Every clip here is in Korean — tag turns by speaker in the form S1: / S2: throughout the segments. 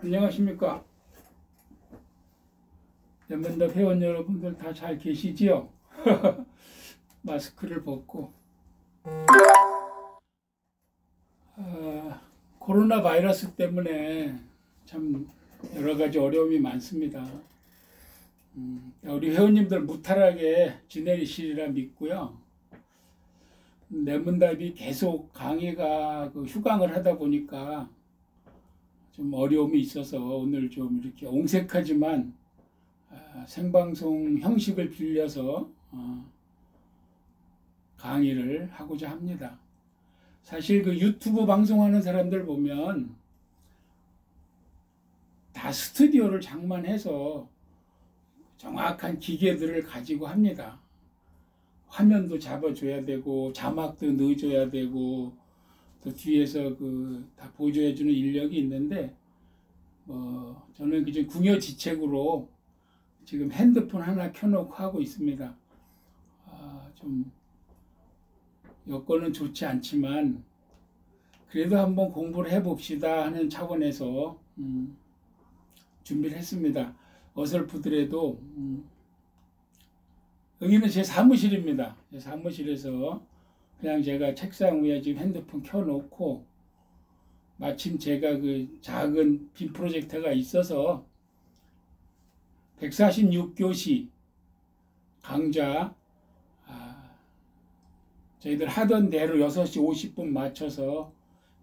S1: 안녕하십니까. 연면답 회원 여러분들 다 잘 계시지요? 마스크를 벗고 코로나 바이러스 때문에 참 여러 가지 어려움이 많습니다. 우리 회원님들 무탈하게 지내시리라 믿고요. 연면답이 계속 강의가 휴강을 하다 보니까 좀 어려움이 있어서 오늘 좀 이렇게 옹색하지만 생방송 형식을 빌려서 강의를 하고자 합니다. 사실 그 유튜브 방송하는 사람들 보면 다 스튜디오를 장만해서 정확한 기계들을 가지고 합니다. 화면도 잡아줘야 되고 자막도 넣어줘야 되고 또 뒤에서 다 보조해주는 인력이 있는데 저는 그저 궁여지책으로 지금 핸드폰 하나 켜놓고 하고 있습니다. 좀 여건은 좋지 않지만 그래도 한번 공부를 해봅시다 하는 차원에서 준비를 했습니다. 어설프더라도 여기는 제 사무실입니다. 제 사무실에서 그냥 제가 책상 위에 지금 핸드폰 켜놓고 마침 제가 그 작은 빔 프로젝터가 있어서 146교시 강좌 저희들 하던 대로 6시 50분 맞춰서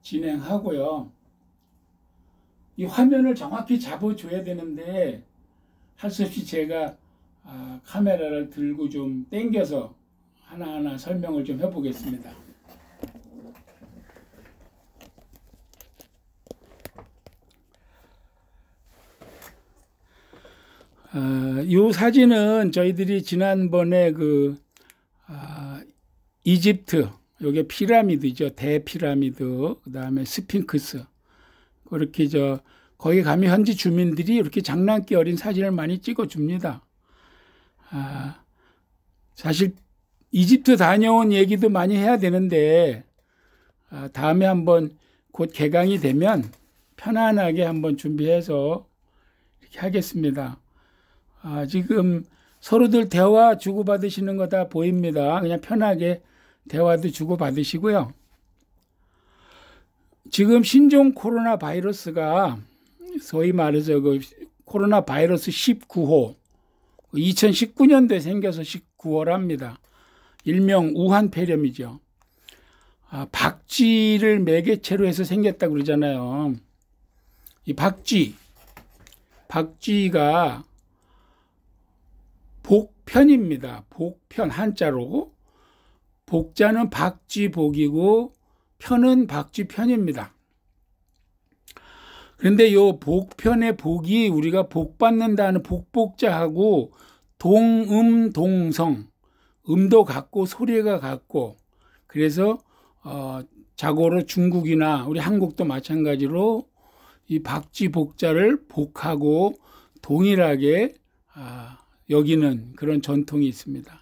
S1: 진행하고요. 이 화면을 정확히 잡아줘야 되는데 할 수 없이 제가 카메라를 들고 좀 당겨서 하나하나 설명을 좀 해보겠습니다. 이 사진은 저희들이 지난번에 이집트, 요게 피라미드죠. 대피라미드, 그 다음에 스핑크스. 그렇게 거기 가면 현지 주민들이 이렇게 장난기 어린 사진을 많이 찍어줍니다. 사실 이집트 다녀온 얘기도 많이 해야 되는데 다음에 한번 곧 개강이 되면 편안하게 한번 준비해서 이렇게 하겠습니다. 지금 서로들 대화 주고받으시는 거 다 보입니다. 그냥 편하게 대화도 주고받으시고요. 지금 신종 코로나 바이러스가 소위 말해서 코로나 바이러스 19호 2019년도에 생겨서 19호랍니다. 일명 우한 폐렴이죠. 박쥐를 매개체로 해서 생겼다고 그러잖아요. 이 박쥐가 복편입니다. 복편 한자로. 복자는 박쥐복이고 편은 박쥐편입니다. 그런데 요 복편의 복이 우리가 복 받는다는 복복자하고 동성 음도 같고 소리가 같고 그래서 자고로 중국이나 우리 한국도 마찬가지로 이 박쥐복자를 복하고 동일하게 여기는 그런 전통이 있습니다.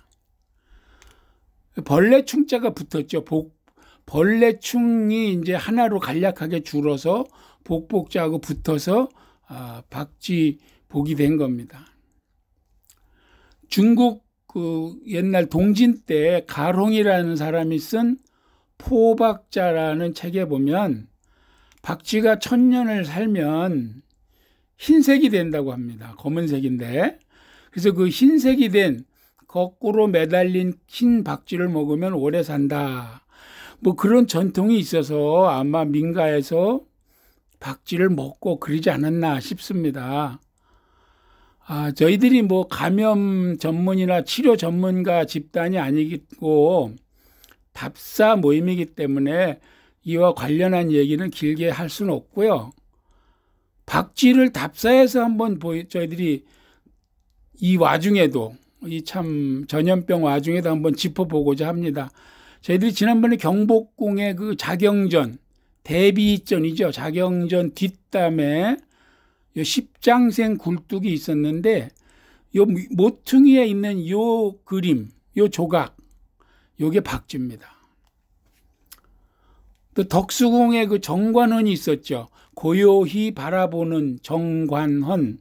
S1: 벌레충자가 붙었죠. 벌레충이 이제 하나로 간략하게 줄어서 복복자하고 붙어서 박쥐복이 된 겁니다. 중국 옛날 동진 때 가롱이라는 사람이 쓴 포박자라는 책에 보면 박쥐가 1000년을 살면 흰색이 된다고 합니다. 검은색인데 그래서 그 흰색이 된 거꾸로 매달린 흰 박쥐를 먹으면 오래 산다. 그런 전통이 있어서 아마 민가에서 박쥐를 먹고 그러지 않았나 싶습니다. 저희들이 감염 전문이나 치료 전문가 집단이 아니고 답사 모임이기 때문에 이와 관련한 얘기는 길게 할 수는 없고요. 박쥐를 답사해서 한번 저희들이 이 와중에도 이 참 전염병 와중에도 한번 짚어보고자 합니다. 저희들이 지난번에 경복궁의 자경전 대비전이죠. 자경전 뒷담에 요 십장생 굴뚝이 있었는데 요 모퉁이에 있는 요 그림, 요 조각, 요게 박쥐입니다. 또 덕수궁에 그 정관원이 있었죠. 고요히 바라보는 정관헌.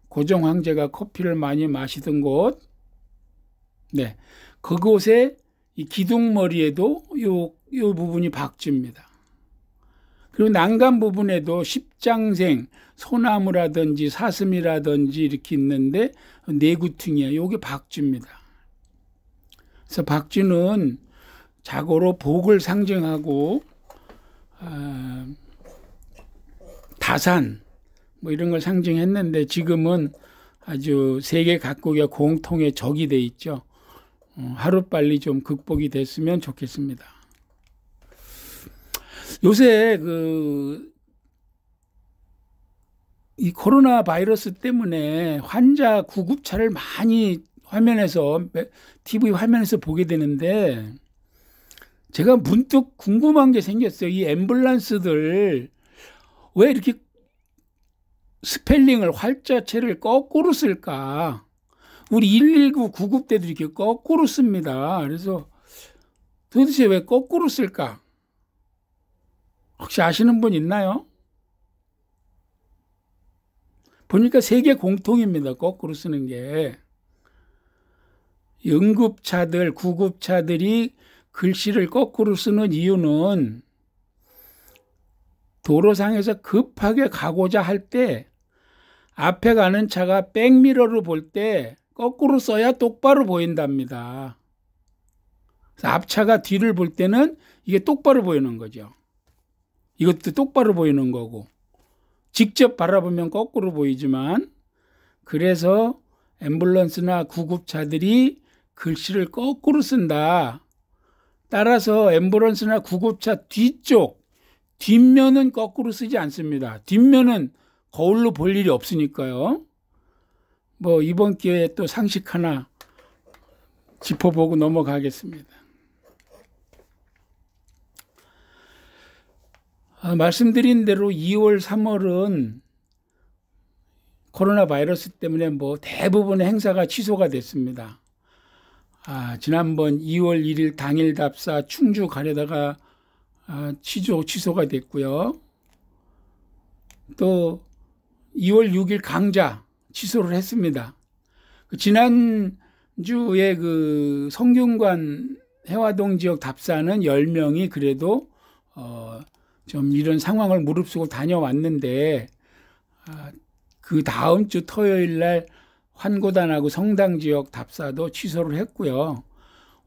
S1: 고종 황제가 커피를 많이 마시던 곳. 네. 그곳에 이 기둥머리에도 요 부분이 박쥐입니다. 그리고 난간 부분에도 십장생, 소나무라든지 사슴이라든지 이렇게 있는데 내구퉁이야. 요게 박쥐입니다. 그래서 박쥐는 자고로 복을 상징하고 다산 뭐 이런 걸 상징했는데 지금은 아주 세계 각국의 공통의 적이 돼 있죠. 하루빨리 좀 극복이 됐으면 좋겠습니다. 요새 이 코로나 바이러스 때문에 환자 구급차를 많이 TV 화면에서 보게 되는데 제가 문득 궁금한 게 생겼어요. 이 앰뷸런스들 왜 이렇게 스펠링을 활자체를 거꾸로 쓸까? 우리 119 구급 때도 이렇게 거꾸로 씁니다. 그래서 도대체 왜 거꾸로 쓸까? 혹시 아시는 분 있나요? 보니까 세계 공통입니다. 거꾸로 쓰는 게. 응급차들, 구급차들이 글씨를 거꾸로 쓰는 이유는 도로상에서 급하게 가고자 할 때 앞에 가는 차가 백미러로 볼 때 거꾸로 써야 똑바로 보인답니다. 그래서 앞차가 뒤를 볼 때는 이게 똑바로 보이는 거죠. 이것도 똑바로 보이는 거고 직접 바라보면 거꾸로 보이지만 그래서 앰뷸런스나 구급차들이 글씨를 거꾸로 쓴다. 따라서 앰뷸런스나 구급차 뒷면은 거꾸로 쓰지 않습니다. 뒷면은 거울로 볼 일이 없으니까요. 뭐 이번 기회에 또 상식 하나 짚어보고 넘어가겠습니다. 말씀드린 대로 2월, 3월은 코로나 바이러스 때문에 뭐 대부분의 행사가 취소가 됐습니다. 지난번 2월 1일 당일 답사 충주 가려다가 취소가 됐고요. 또 2월 6일 강자 취소를 했습니다. 지난주에 그 성균관 해화동 지역 답사는 10명이 그래도 좀 이런 상황을 무릅쓰고 다녀왔는데 그 다음 주 토요일 날 환고단하고 성당 지역 답사도 취소를 했고요.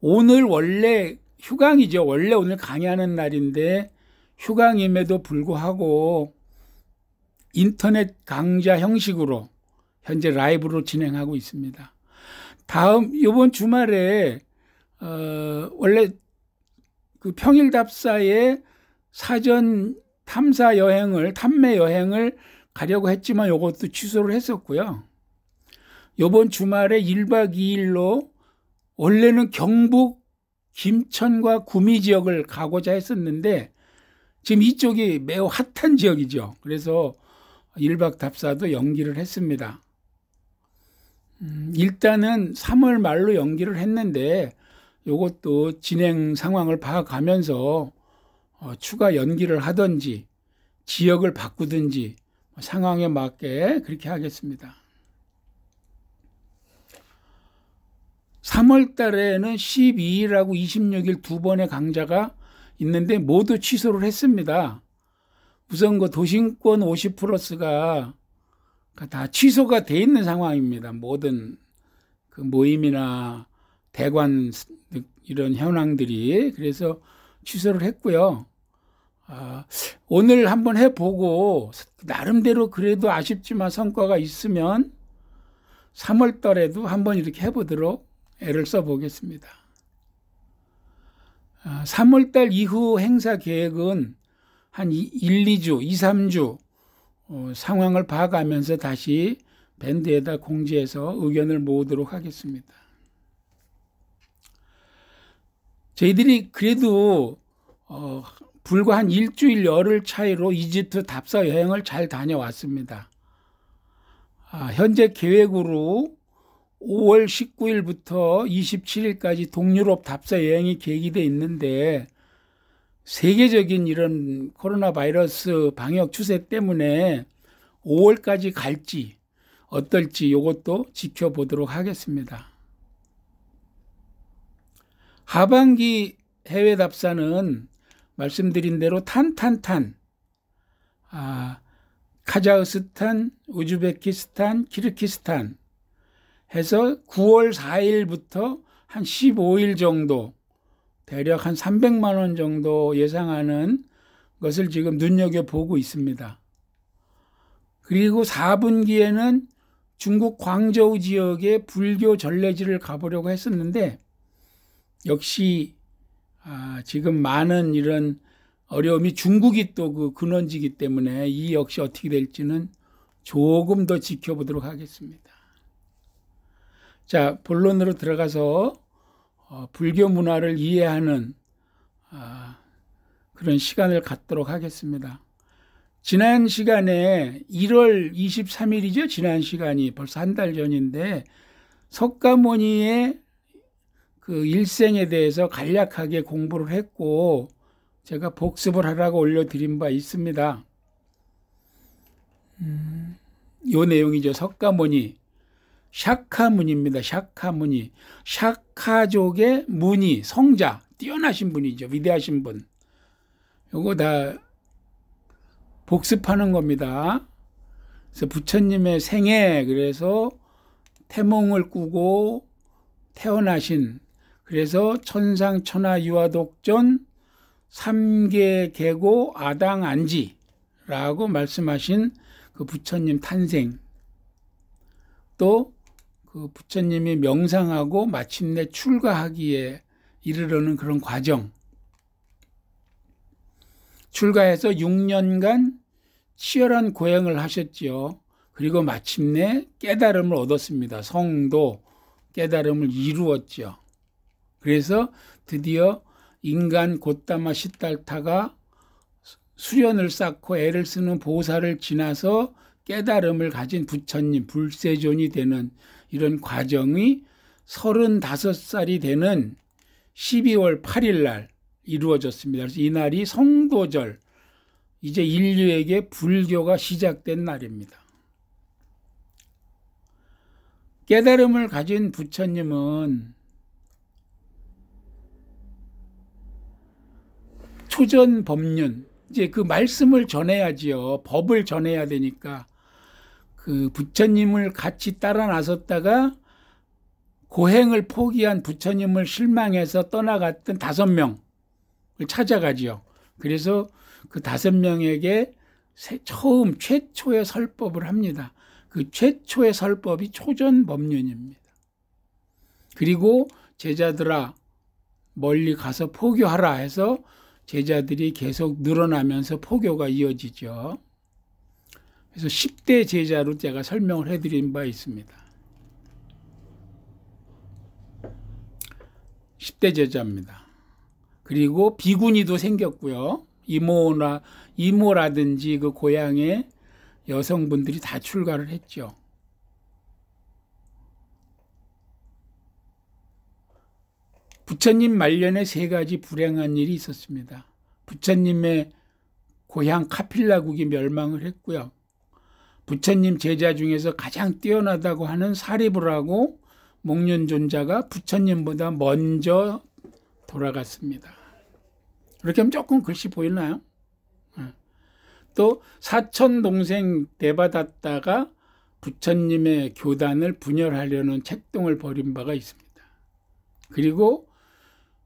S1: 오늘 원래 휴강이죠. 원래 오늘 강의하는 날인데 휴강임에도 불구하고 인터넷 강좌 형식으로 현재 라이브로 진행하고 있습니다. 이번 주말에 원래 그 평일 답사에 사전 탐매 여행을 가려고 했지만 이것도 취소를 했었고요. 이번 주말에 1박 2일로 원래는 경북 김천과 구미 지역을 가고자 했었는데 지금 이쪽이 매우 핫한 지역이죠. 그래서 1박 답사도 연기를 했습니다. 일단은 3월 말로 연기를 했는데 이것도 진행 상황을 봐가면서 추가 연기를 하든지 지역을 바꾸든지 상황에 맞게 그렇게 하겠습니다. 3월 달에는 12일하고 26일 두 번의 강좌가 있는데 모두 취소를 했습니다. 우선 그 도심권 50+가 다 취소가 돼 있는 상황입니다. 모든 그 모임이나 대관 이런 현황들이. 그래서 취소를 했고요. 오늘 한번 해보고 나름대로 그래도 아쉽지만 성과가 있으면 3월 달에도 한번 이렇게 해보도록 애를 써보겠습니다. 3월 달 이후 행사 계획은 한 2, 3주 상황을 봐가면서 다시 밴드에다 공지해서 의견을 모으도록 하겠습니다. 저희들이 그래도 불과 한 일주일 열흘 차이로 이집트 답사 여행을 잘 다녀왔습니다. 현재 계획으로 5월 19일부터 27일까지 동유럽 답사 여행이 계획이 돼 있는데 세계적인 이런 코로나 바이러스 방역 추세 때문에 5월까지 갈지 어떨지 이것도 지켜보도록 하겠습니다. 하반기 해외 답사는 말씀드린 대로 탄탄탄, 카자흐스탄, 우즈베키스탄, 키르기스탄 해서 9월 4일부터 한 15일 정도, 대략 한 300만 원 정도 예상하는 것을 지금 눈여겨보고 있습니다. 그리고 4분기에는 중국 광저우 지역의 불교 전래지를 가보려고 했었는데 역시 지금 많은 이런 어려움이 중국이 또 그 근원지기 때문에 이 역시 어떻게 될지는 조금 더 지켜보도록 하겠습니다. 자, 본론으로 들어가서 불교 문화를 이해하는 그런 시간을 갖도록 하겠습니다. 지난 시간에 1월 23일이죠. 지난 시간이 벌써 한 달 전인데 석가모니의 그 일생에 대해서 간략하게 공부를 했고 제가 복습을 하라고 올려드린 바 있습니다. 요 내용이죠. 석가모니, 샤카무니입니다. 샤카무니, 샤카족의 무니, 성자, 뛰어나신 분이죠. 위대하신 분. 요거 다 복습하는 겁니다. 그래서 부처님의 생애, 그래서 태몽을 꾸고 태어나신, 그래서 천상 천하 유아독존 3계 계고 아당 안지라고 말씀하신 그 부처님 탄생, 또 그 부처님이 명상하고 마침내 출가하기에 이르르는 그런 과정, 출가해서 6년간 치열한 고행을 하셨지요. 그리고 마침내 깨달음을 얻었습니다. 성도 깨달음을 이루었죠. 그래서 드디어 인간 고타마 시달타가 수련을 쌓고 애를 쓰는 보살을 지나서 깨달음을 가진 부처님, 불세존이 되는 이런 과정이 35살이 되는 12월 8일 날 이루어졌습니다. 그래서 이날이 성도절, 이제 인류에게 불교가 시작된 날입니다. 깨달음을 가진 부처님은 초전 법륜, 이제 그 말씀을 전해야지요. 법을 전해야 되니까 그 부처님을 같이 따라 나섰다가 고행을 포기한 부처님을 실망해서 떠나갔던 5명을 찾아가지요. 그래서 그 5명에게 처음 최초의 설법을 합니다. 그 최초의 설법이 초전 법륜입니다. 그리고 제자들아 멀리 가서 포교하라 해서 제자들이 계속 늘어나면서 포교가 이어지죠. 그래서 10대 제자로 제가 설명을 해드린 바 있습니다. 10대 제자입니다. 그리고 비구니도 생겼고요. 이모라든지 그 고향의 여성분들이 다 출가를 했죠. 부처님 말년에 3가지 불행한 일이 있었습니다. 부처님의 고향 카필라국이 멸망을 했고요. 부처님 제자 중에서 가장 뛰어나다고 하는 사리부라고 목련존자가 부처님보다 먼저 돌아갔습니다. 이렇게 하면 조금 글씨 보이나요? 또 사촌 동생 대바다다가 부처님의 교단을 분열하려는 책동을 벌인 바가 있습니다. 그리고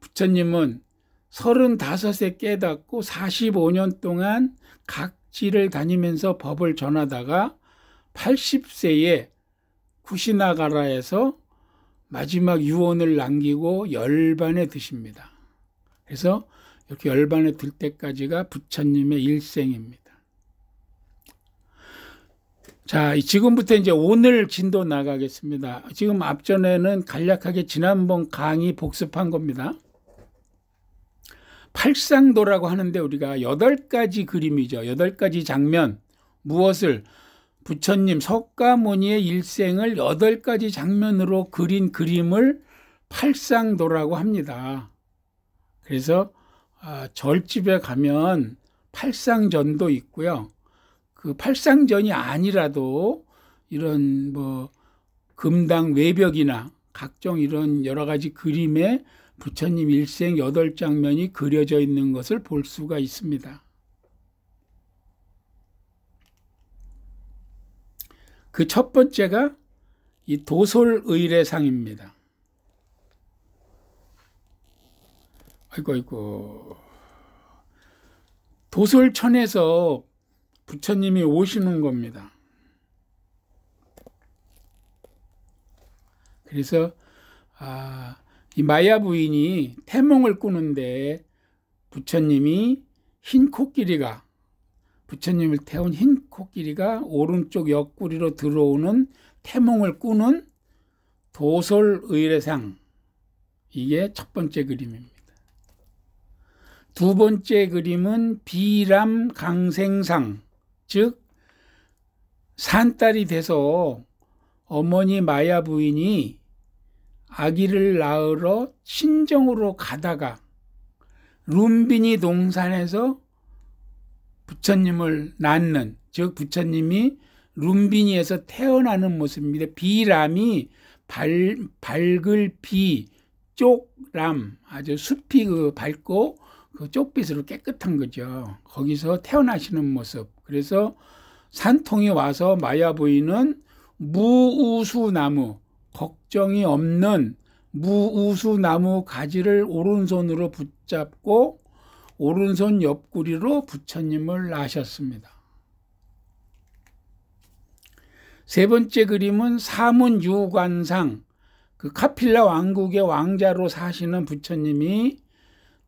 S1: 부처님은 35에 깨닫고 45년 동안 각지를 다니면서 법을 전하다가 80세에 쿠시나가라에서 마지막 유언을 남기고 열반에 드십니다. 그래서 이렇게 열반에 들 때까지가 부처님의 일생입니다. 자, 지금부터 이제 오늘 진도 나가겠습니다. 지금 앞전에는 간략하게 지난번 강의 복습한 겁니다. 팔상도라고 하는데 우리가 8가지 그림이죠. 8가지 장면. 무엇을? 부처님 석가모니의 일생을 8가지 장면으로 그린 그림을 팔상도라고 합니다. 그래서 절집에 가면 팔상전도 있고요. 그 팔상전이 아니라도 이런 뭐 금당 외벽이나 각종 이런 여러 가지 그림에 부처님 일생 8장면이 그려져 있는 것을 볼 수가 있습니다. 그 첫 번째가 이 도솔의례상입니다. 아이고. 도솔천에서 부처님이 오시는 겁니다. 그래서 이 마야 부인이 태몽을 꾸는데 부처님이 흰 코끼리가 부처님을 태운 흰 코끼리가 오른쪽 옆구리로 들어오는 태몽을 꾸는 도솔의례상, 이게 첫 번째 그림입니다. 두 번째 그림은 비람강생상, 즉 산딸이 돼서 어머니 마야 부인이 아기를 낳으러 친정으로 가다가 룸비니 동산에서 부처님을 낳는, 즉 부처님이 룸비니에서 태어나는 모습입니다. 비람이 밝을 비, 쪽람, 아주 숲이 밝고 그 쪽빛으로 깨끗한 거죠. 거기서 태어나시는 모습. 그래서 산통이 와서 마야 부인은 무우수나무, 걱정이 없는 무우수나무 가지를 오른손으로 붙잡고 오른손 옆구리로 부처님을 낳으셨습니다. 세 번째 그림은 사문유관상, 그 카필라 왕국의 왕자로 사시는 부처님이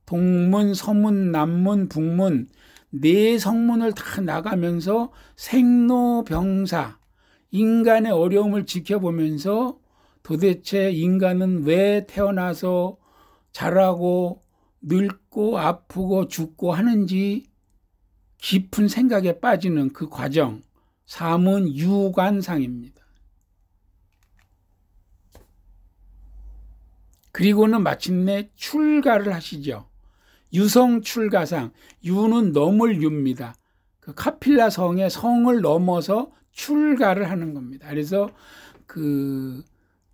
S1: 동문, 서문, 남문, 북문 네 성문을 다 나가면서 생로병사, 인간의 어려움을 지켜보면서 도대체 인간은 왜 태어나서 자라고 늙고 아프고 죽고 하는지 깊은 생각에 빠지는 그 과정, 사문유관상입니다. 그리고는 마침내 출가를 하시죠. 유성출가상, 유는 넘을 유입니다. 그 카필라 성의 성을 넘어서 출가를 하는 겁니다. 그래서 그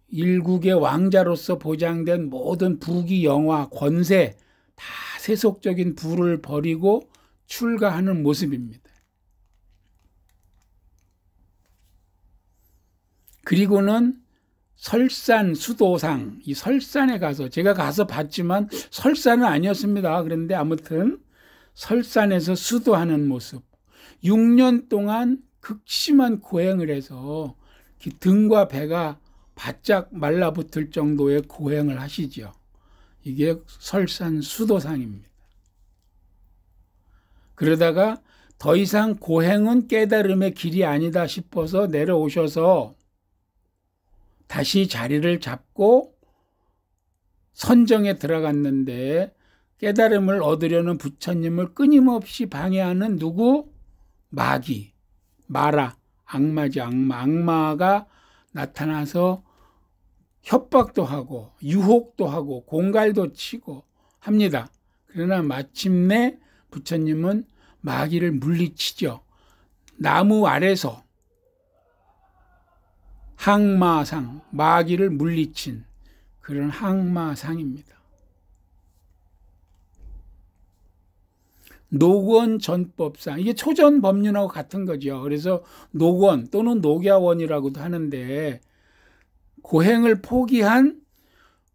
S1: 일국의 왕자로서 보장된 모든 부귀, 영화, 권세 다 세속적인 부를 버리고 출가하는 모습입니다. 그리고는 설산 수도상, 이 설산에 가서, 제가 가서 봤지만 설산은 아니었습니다. 그런데 아무튼 설산에서 수도하는 모습, 6년 동안 극심한 고행을 해서 등과 배가 바짝 말라붙을 정도의 고행을 하시죠. 이게 설산 수도상입니다. 그러다가 더 이상 고행은 깨달음의 길이 아니다 싶어서 내려오셔서 다시 자리를 잡고 선정에 들어갔는데 깨달음을 얻으려는 부처님을 끊임없이 방해하는 누구? 마귀, 마라, 악마지, 악마가 나타나서 협박도 하고 유혹도 하고 공갈도 치고 합니다. 그러나 마침내 부처님은 마귀를 물리치죠. 나무 아래서 항마상, 마귀를 물리친 그런 항마상입니다. 녹원전법상, 이게 초전법륜하고 같은 거죠. 그래서 녹원 또는 녹야원이라고도 하는데, 고행을 포기한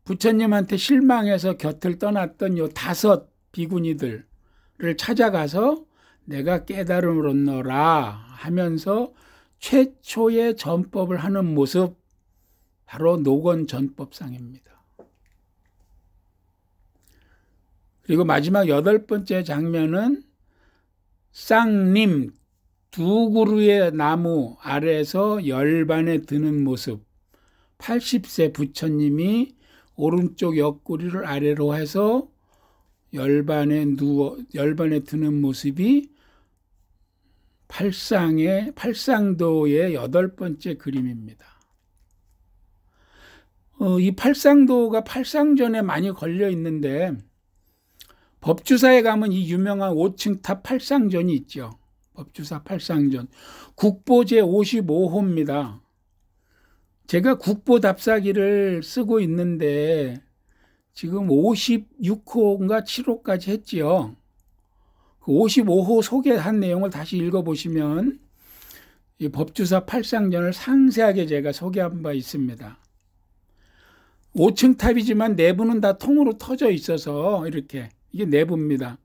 S1: 부처님한테 실망해서 곁을 떠났던 요 5 비구니들을 찾아가서 내가 깨달음을 얻노라 하면서 최초의 전법을 하는 모습, 바로 녹원전법상입니다. 그리고 마지막 8번째 장면은 쌍림, 2 그루의 나무 아래에서 열반에 드는 모습, 80세 부처님이 오른쪽 옆구리를 아래로 해서 열반에 드는 모습이 팔상도의 8번째 그림입니다. 이 팔상도가 팔상전에 많이 걸려 있는데 법주사에 가면 이 유명한 5층 탑 팔상전이 있죠. 법주사 팔상전. 국보 제55호입니다. 제가 국보 답사기를 쓰고 있는데 지금 56호인가 7호까지 했지요. 그 55호 소개한 내용을 다시 읽어보시면 이 법주사 팔상전을 상세하게 제가 소개한 바 있습니다. 5층 탑이지만 내부는 다 통으로 터져 있어서 이렇게 이게 내부입니다.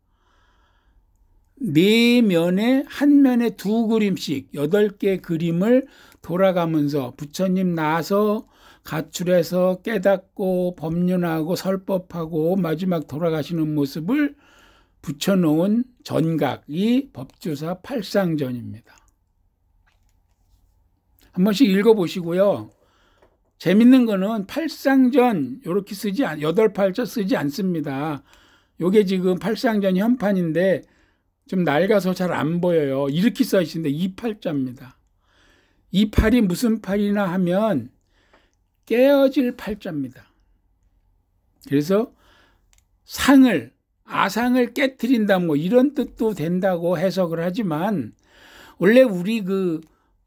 S1: 네 면에 한 면에 두 그림씩 8개 그림을 돌아가면서 부처님 나서 가출해서 깨닫고 법륜하고 설법하고 마지막 돌아가시는 모습을 붙여놓은 전각이 법주사 팔상전입니다. 한 번씩 읽어보시고요. 재밌는 거는 팔상전 이렇게 쓰지 8팔자 쓰지 않습니다. 요게 지금 팔상전 현판인데 좀 낡아서 잘 안 보여요. 이렇게 써 있는데 2팔자입니다. 이 팔이 무슨 팔이나 하면 깨어질 팔자입니다. 그래서 아상을 깨트린다 뭐 이런 뜻도 된다고 해석을 하지만 원래 우리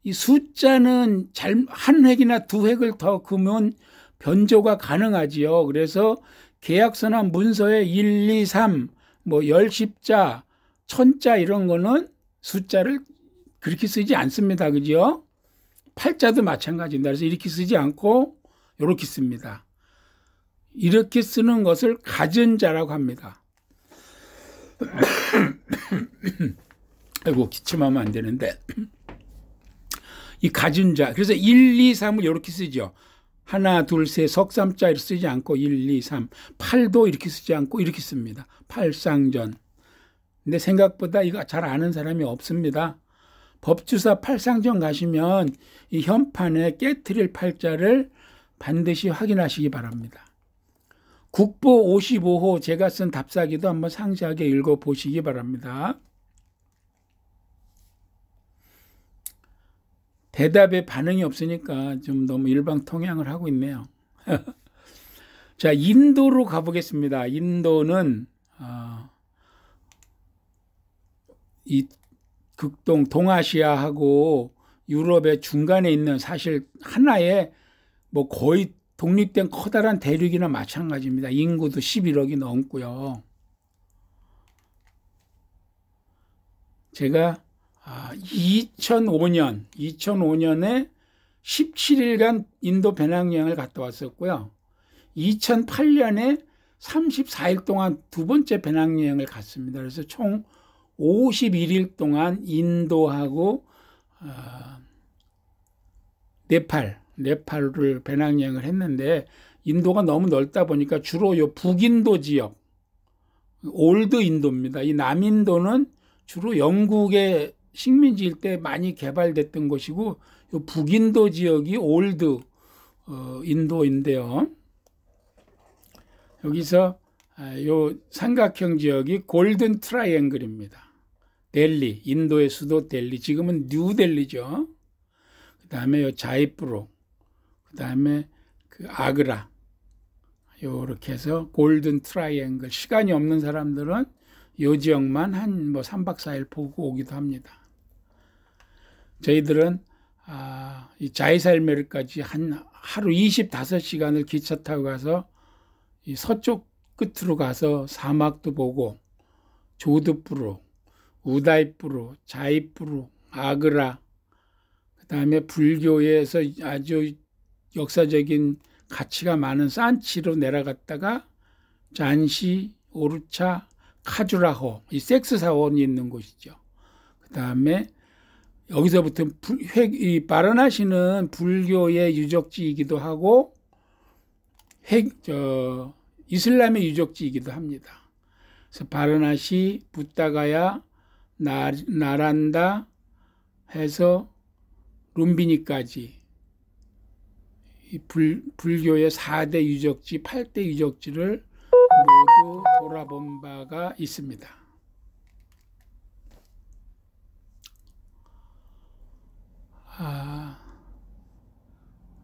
S1: 이 숫자는 한 획이나 두 획을 더 그으면 변조가 가능하지요. 그래서 계약서나 문서에 1, 2, 3, 뭐 10자, 1000자 이런 거는 숫자를 그렇게 쓰지 않습니다. 그죠? 팔자도 마찬가지입니다. 그래서 이렇게 쓰지 않고 이렇게 씁니다. 이렇게 쓰는 것을 가전자라고 합니다. 아이고 기침하면 안 되는데 이 가전자 그래서 1, 2, 3을 이렇게 쓰죠. 하나, 둘, 셋, 석삼자 이렇게 쓰지 않고 1, 2, 3, 8도 이렇게 쓰지 않고 이렇게 씁니다. 팔상전. 근데 생각보다 이거 잘 아는 사람이 없습니다. 법주사 팔상전 가시면 이 현판에 깨트릴 팔자를 반드시 확인하시기 바랍니다. 국보 55호 제가 쓴 답사기도 한번 상세하게 읽어보시기 바랍니다. 대답에 반응이 없으니까 좀 너무 일방통행을 하고 있네요. 자, 인도로 가보겠습니다. 인도는 이 극동 동아시아하고 유럽의 중간에 있는 사실 하나의 뭐 거의 독립된 커다란 대륙이나 마찬가지입니다. 인구도 11억이 넘고요. 제가 2005년에 17일간 인도 배낭여행을 갔다 왔었고요. 2008년에 34일 동안 두 번째 배낭여행을 갔습니다. 그래서 총 51일 동안 인도하고 네팔을 배낭여행을 했는데 인도가 너무 넓다 보니까 주로 요 북인도 지역, 올드 인도입니다. 이 남인도는 주로 영국의 식민지일 때 많이 개발됐던 곳이고 요 북인도 지역이 올드 인도인데요. 여기서 요 삼각형 지역이 골든 트라이앵글입니다. 델리, 인도의 수도 델리, 지금은 뉴델리죠. 그 다음에 요 자이프로, 그 다음에 그 아그라, 요렇게 해서 골든 트라이앵글. 시간이 없는 사람들은 요 지역만 한 뭐 3박 4일 보고 오기도 합니다. 저희들은 이 자이살메르까지 하루 25시간을 기차 타고 가서 이 서쪽 끝으로 가서 사막도 보고 조드푸르, 우다이푸르, 자이푸르, 아그라, 그 다음에 불교에서 아주 역사적인 가치가 많은 산치로 내려갔다가 잔시, 오르차, 카주라호, 이 섹스 사원이 있는 곳이죠. 그 다음에 여기서부터 이 바라나시는 불교의 유적지이기도 하고 이슬람의 유적지이기도 합니다. 그래서 바라나시, 붓다가야, 나란다 해서 룸비니까지 이 불교의 4대 유적지, 8대 유적지를 모두 돌아본 바가 있습니다.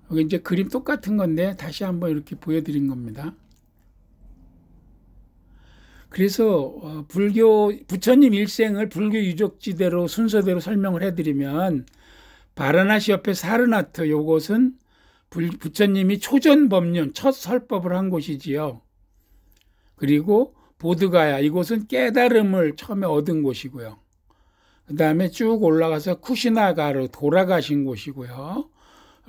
S1: 여기 이제 그림 똑같은 건데 다시 한번 이렇게 보여드린 겁니다. 그래서 불교 부처님 일생을 불교 유적지대로 순서대로 설명을 해드리면 바라나시 옆에 사르나트 요것은 부처님이 초전법륜 첫 설법을 한 곳이지요. 그리고 보드가야 이곳은 깨달음을 처음에 얻은 곳이고요. 그 다음에 쭉 올라가서 쿠시나가로 돌아가신 곳이고요.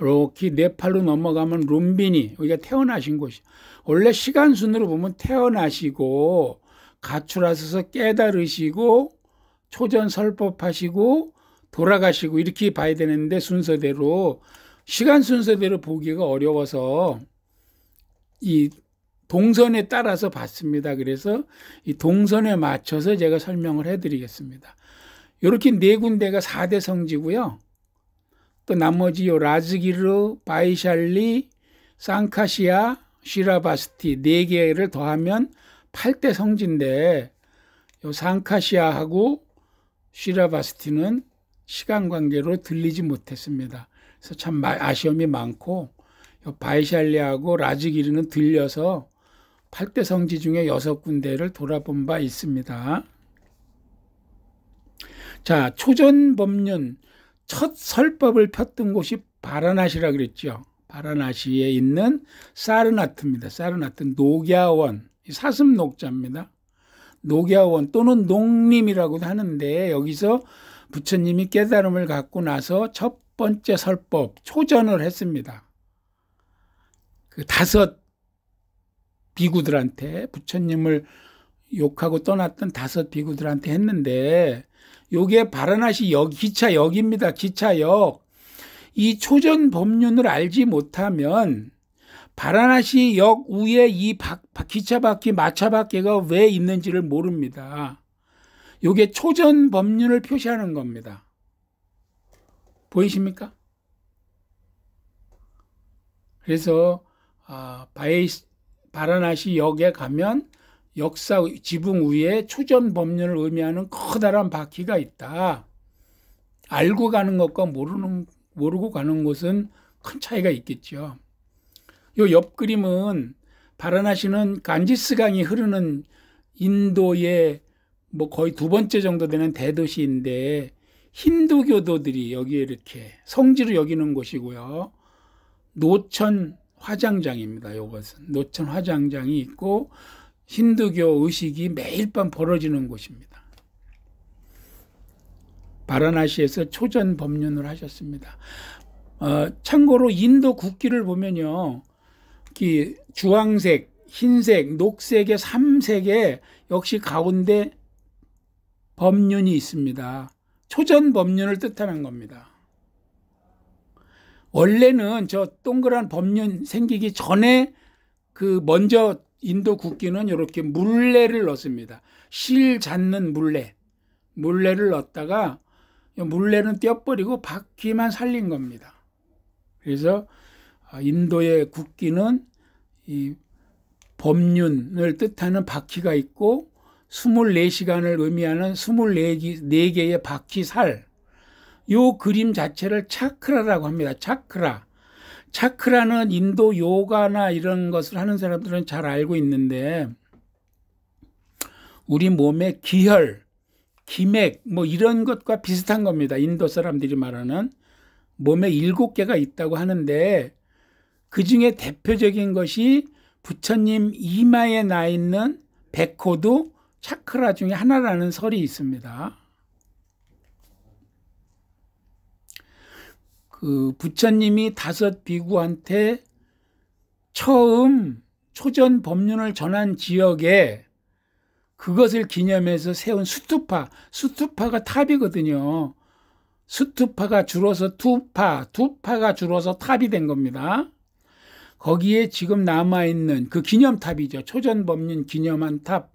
S1: 이렇게 네팔로 넘어가면 룸비니 여기가 태어나신 곳이. 원래 시간 순으로 보면 태어나시고 가출하셔서 깨달으시고 초전 설법하시고 돌아가시고 이렇게 봐야 되는데 순서대로 시간 순서대로 보기가 어려워서 이 동선에 따라서 봤습니다. 그래서 이 동선에 맞춰서 제가 설명을 해드리겠습니다. 이렇게 네 군데가 4대 성지고요. 또 나머지 요 라즈기르, 바이샬리, 상카시아, 시라바스티 4개를 더하면 8대 성지인데 요 상카시아하고 시라바스티는 시간 관계로 들리지 못했습니다. 그래서 참 아쉬움이 많고 요 바이샬리하고 라즈기르는 들려서 8대 성지 중에 6군데를 돌아본 바 있습니다. 자, 초전법륜 첫 설법을 폈던 곳이 바라나시라 그랬죠. 바라나시에 있는 사르나트입니다. 사르나트 녹야원, 사슴 녹자입니다. 녹야원 또는 농림이라고도 하는데 여기서 부처님이 깨달음을 갖고 나서 첫 번째 설법 초전을 했습니다. 그 5 비구들한테 부처님을 욕하고 떠났던 5 비구들한테 했는데 요게 바라나시 기차역입니다. 기차역. 이 초전 법륜을 알지 못하면 바라나시 역 위에 이 기차 바퀴, 마차 바퀴가 왜 있는지를 모릅니다. 요게 초전 법륜을 표시하는 겁니다. 보이십니까? 그래서 바라나시 역에 가면 역사 지붕 위에 초전 법륜을 의미하는 커다란 바퀴가 있다. 알고 가는 것과 모르고 가는 것은 큰 차이가 있겠죠. 요 옆 그림은 바라나시는 간지스강이 흐르는 인도의 뭐 거의 2번째 정도 되는 대도시인데 힌두교도들이 여기에 이렇게 성지로 여기는 곳이고요. 노천 화장장입니다. 이것은 노천 화장장이 있고 힌두교 의식이 매일 밤 벌어지는 곳입니다. 바라나시에서 초전 법륜을 하셨습니다. 참고로 인도 국기를 보면요. 주황색, 흰색, 녹색의 3색에 역시 가운데 법륜이 있습니다. 초전 법륜을 뜻하는 겁니다. 원래는 저 동그란 법륜 생기기 전에 먼저 인도 국기는 이렇게 물레를 넣습니다. 실 잡는 물레를 넣었다가 물레는 떼어버리고 바퀴만 살린 겁니다. 그래서 인도의 국기는 이 법륜을 뜻하는 바퀴가 있고 24시간을 의미하는 24개의 바퀴살, 요 그림 자체를 차크라라고 합니다. 차크라는 인도 요가나 이런 것을 하는 사람들은 잘 알고 있는데 우리 몸의 기혈, 기맥 뭐 이런 것과 비슷한 겁니다. 인도 사람들이 말하는 몸에 7개가 있다고 하는데 그중에 대표적인 것이 부처님 이마에 나 있는 백호도 차크라 중에 하나라는 설이 있습니다. 부처님이 5 비구한테 처음 초전 법륜을 전한 지역에 그것을 기념해서 세운 수투파가 탑이거든요. 수투파가 줄어서 투파가 줄어서 탑이 된 겁니다. 거기에 지금 남아있는 그 기념탑이죠. 초전 법륜 기념한 탑,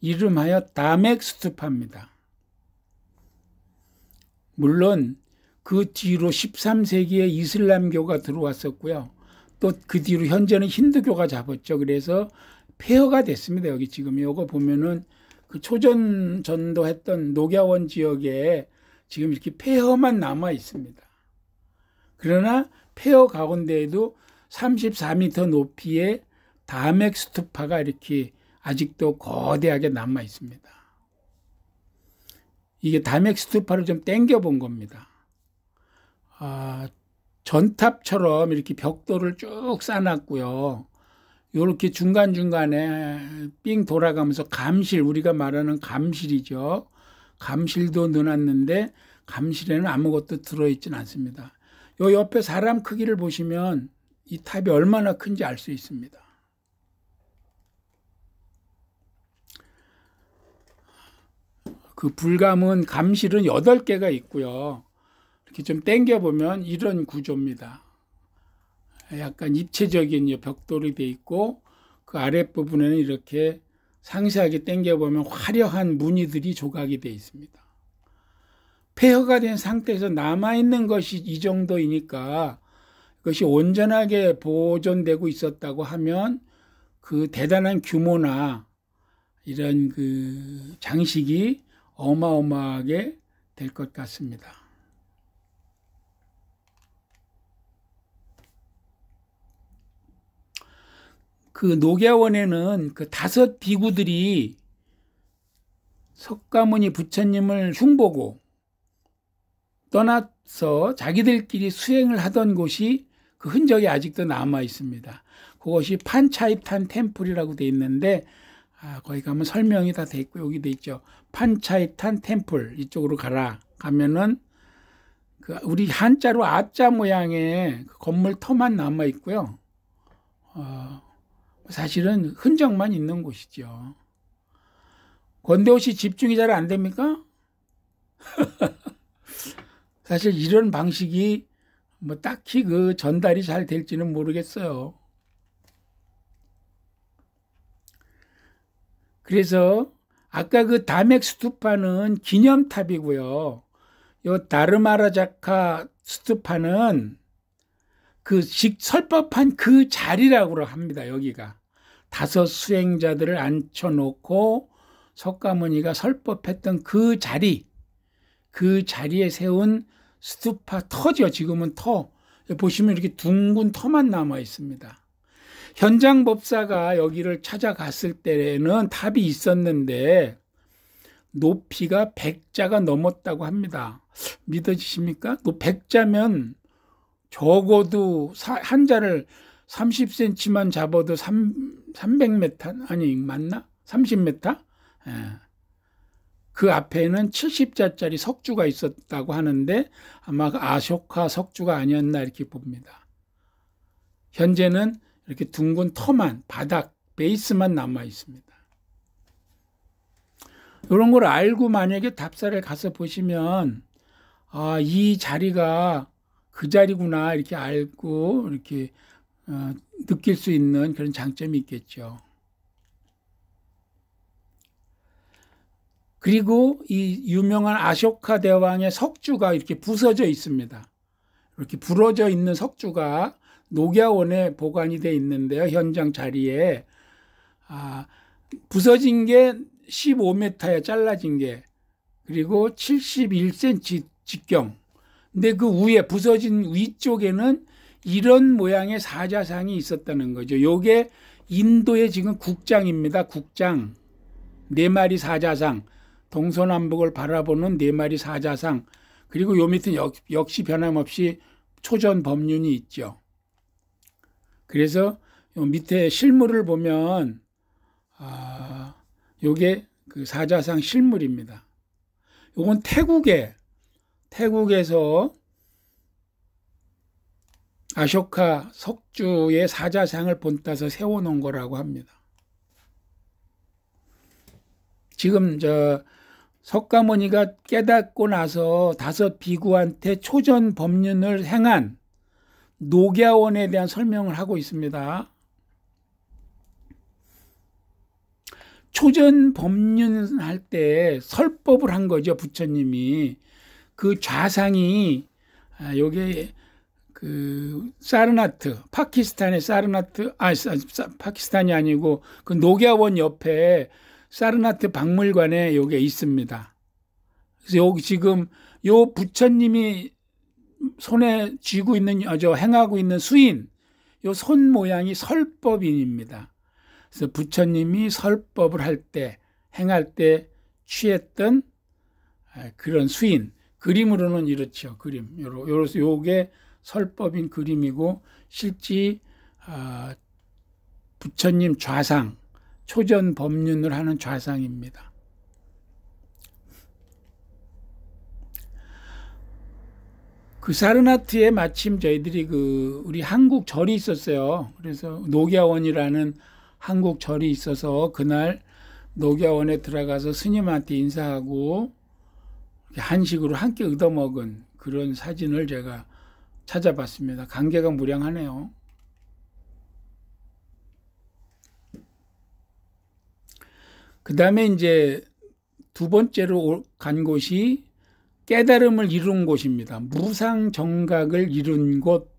S1: 이름하여 다맥 수투파입니다. 물론 그 뒤로 13세기에 이슬람교가 들어왔었고요. 또 그 뒤로 현재는 힌두교가 잡았죠. 그래서 폐허가 됐습니다. 여기 지금 이거 보면은 그 초전 전도했던 녹야원 지역에 지금 이렇게 폐허만 남아 있습니다. 그러나 폐허 가운데에도 34m 높이의 다맥 스투파가 이렇게 아직도 거대하게 남아 있습니다. 이게 담액 스투파를 좀 당겨 본 겁니다. 전탑처럼 이렇게 벽돌을 쭉 쌓아놨고요. 이렇게 중간중간에 삥 돌아가면서 감실, 우리가 말하는 감실이죠. 감실도 넣어놨는데 감실에는 아무것도 들어있진 않습니다. 요 옆에 사람 크기를 보시면 이 탑이 얼마나 큰지 알 수 있습니다. 그 불감은 감실은 8개가 있고요. 이렇게 좀 당겨보면 이런 구조입니다. 약간 입체적인 벽돌이 돼 있고 그 아랫부분에는 이렇게 상세하게 당겨보면 화려한 무늬들이 조각이 되어 있습니다. 폐허가 된 상태에서 남아있는 것이 이 정도이니까 그것이 온전하게 보존되고 있었다고 하면 그 대단한 규모나 이런 그 장식이 어마어마하게 될 것 같습니다. 그 녹야원에는 그 5 비구들이 석가모니 부처님을 흉보고 떠나서 자기들끼리 수행을 하던 곳이 그 흔적이 아직도 남아 있습니다. 그것이 판차이탄 템플이라고 되어 있는데 거기 가면 설명이 다 돼 있고 여기 돼 있죠. 판차이탄 템플 이쪽으로 가면은 그 우리 한자로 아자 모양의 그 건물 터만 남아 있고요. 사실은 흔적만 있는 곳이죠. 권대호 씨 집중이 잘 안 됩니까? 사실 이런 방식이 뭐 딱히 그 전달이 잘 될지는 모르겠어요. 그래서 아까 그 다맥 스투파는 기념탑이고요. 요 다르마라자카 스투파는 그 설법한 그 자리라고 합니다. 여기가 5 수행자들을 앉혀놓고 석가모니가 설법했던 그 자리, 그 자리에 세운 스투파 터죠. 지금은 터. 보시면 이렇게 둥근 터만 남아 있습니다. 현장 법사가 여기를 찾아갔을 때는 탑이 있었는데 높이가 100자가 넘었다고 합니다. 믿어지십니까? 100자면 적어도 한 자를 30cm만 잡아도 300m 아니 맞나? 30m? 예. 그 앞에는 70자짜리 석주가 있었다고 하는데 아마 아쇼카 석주가 아니었나 이렇게 봅니다. 현재는 이렇게 둥근 터만 바닥 베이스만 남아 있습니다. 이런 걸 알고 만약에 답사를 가서 보시면 이 자리가 그 자리구나 이렇게 알고 이렇게 느낄 수 있는 그런 장점이 있겠죠. 그리고 이 유명한 아쇼카 대왕의 석주가 이렇게 부서져 있습니다. 이렇게 부러져 있는 석주가 녹야원에 보관이 되어 있는데요. 현장 자리에 부서진 게 15m에 잘라진 게 그리고 71cm 직경. 근데 그 위에 부서진 위쪽에는 이런 모양의 사자상이 있었다는 거죠. 요게 인도의 지금 국장입니다. 국장. 4마리 사자상. 동서남북을 바라보는 4마리 사자상. 그리고 요 밑에 역시 변함없이 초전 법륜이 있죠. 그래서 요 밑에 실물을 보면 요게 그 사자상 실물입니다. 요건 태국에서 아쇼카 석주의 사자상을 본따서 세워놓은 거라고 합니다. 지금 석가모니가 깨닫고 나서 5 비구한테 초전 법륜을 행한 녹야원에 대한 설명을 하고 있습니다. 초전 법륜 할 때 설법을 한 거죠. 부처님이. 그 좌상이 요게 그 사르나트, 파키스탄의 사르나트, 파키스탄이 아니고 그 녹야원 옆에 사르나트 박물관에 요게 있습니다. 그래서 여기 지금 요 부처님이 손에 쥐고 있는 행하고 있는 수인 요 손 모양이 설법인입니다. 그래서 부처님이 설법을 할 때, 행할 때 취했던 그런 수인. 그림으로는 이렇죠. 그림. 요게 설법인 그림이고, 실제 부처님 좌상, 초전 법륜을 하는 좌상입니다. 그 사르나트에 마침 저희들이 우리 한국 절이 있었어요. 그래서 녹야원이라는 한국 절이 있어서 그날 녹야원에 들어가서 스님한테 인사하고 한식으로 함께 얻어먹은 그런 사진을 제가 찾아봤습니다. 관계가 무량하네요. 그 다음에 이제 두 번째로 간 곳이 깨달음을 이룬 곳입니다. 무상정각을 이룬 곳.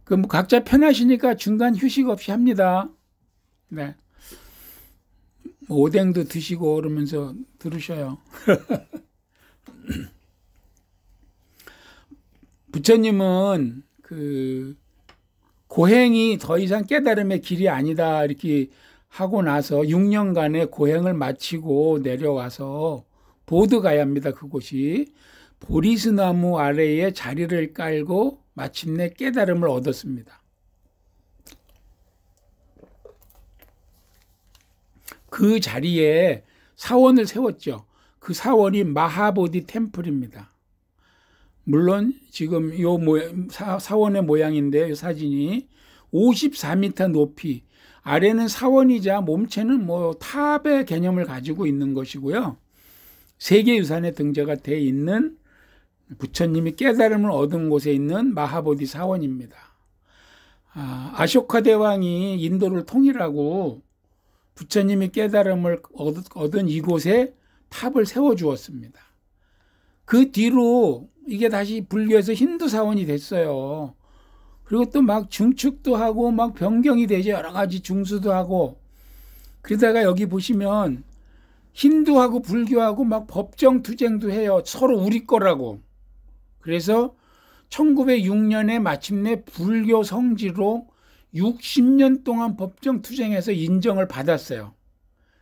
S1: 뭐 각자 편하시니까 중간 휴식 없이 합니다. 네. 오뎅도 드시고 그러면서 들으셔요. 부처님은 고행이 더 이상 깨달음의 길이 아니다 이렇게 하고 나서 6년간의 고행을 마치고 내려와서 보드가야입니다. 그곳이 보리스나무 아래에 자리를 깔고 마침내 깨달음을 얻었습니다. 그 자리에 사원을 세웠죠. 그 사원이 마하보디 템플입니다. 물론 지금 요 사원의 모양인데 요 사진이 54m 높이, 아래는 사원이자 몸체는 탑의 개념을 가지고 있는 것이고요. 세계유산에 등재가 되어 있는 부처님이 깨달음을 얻은 곳에 있는 마하보디 사원입니다. 아쇼카 대왕이 인도를 통일하고 부처님이 깨달음을 얻은 이곳에 탑을 세워주었습니다. 그 뒤로 이게 다시 불교에서 힌두 사원이 됐어요. 그리고 또 막 중축도 하고 막 변경이 되죠. 여러 가지 중수도 하고. 그러다가 여기 보시면 힌두하고 불교하고 막 법정 투쟁도 해요. 서로 우리 거라고. 그래서 1906년에 마침내 불교 성지로 60년 동안 법정 투쟁해서 인정을 받았어요.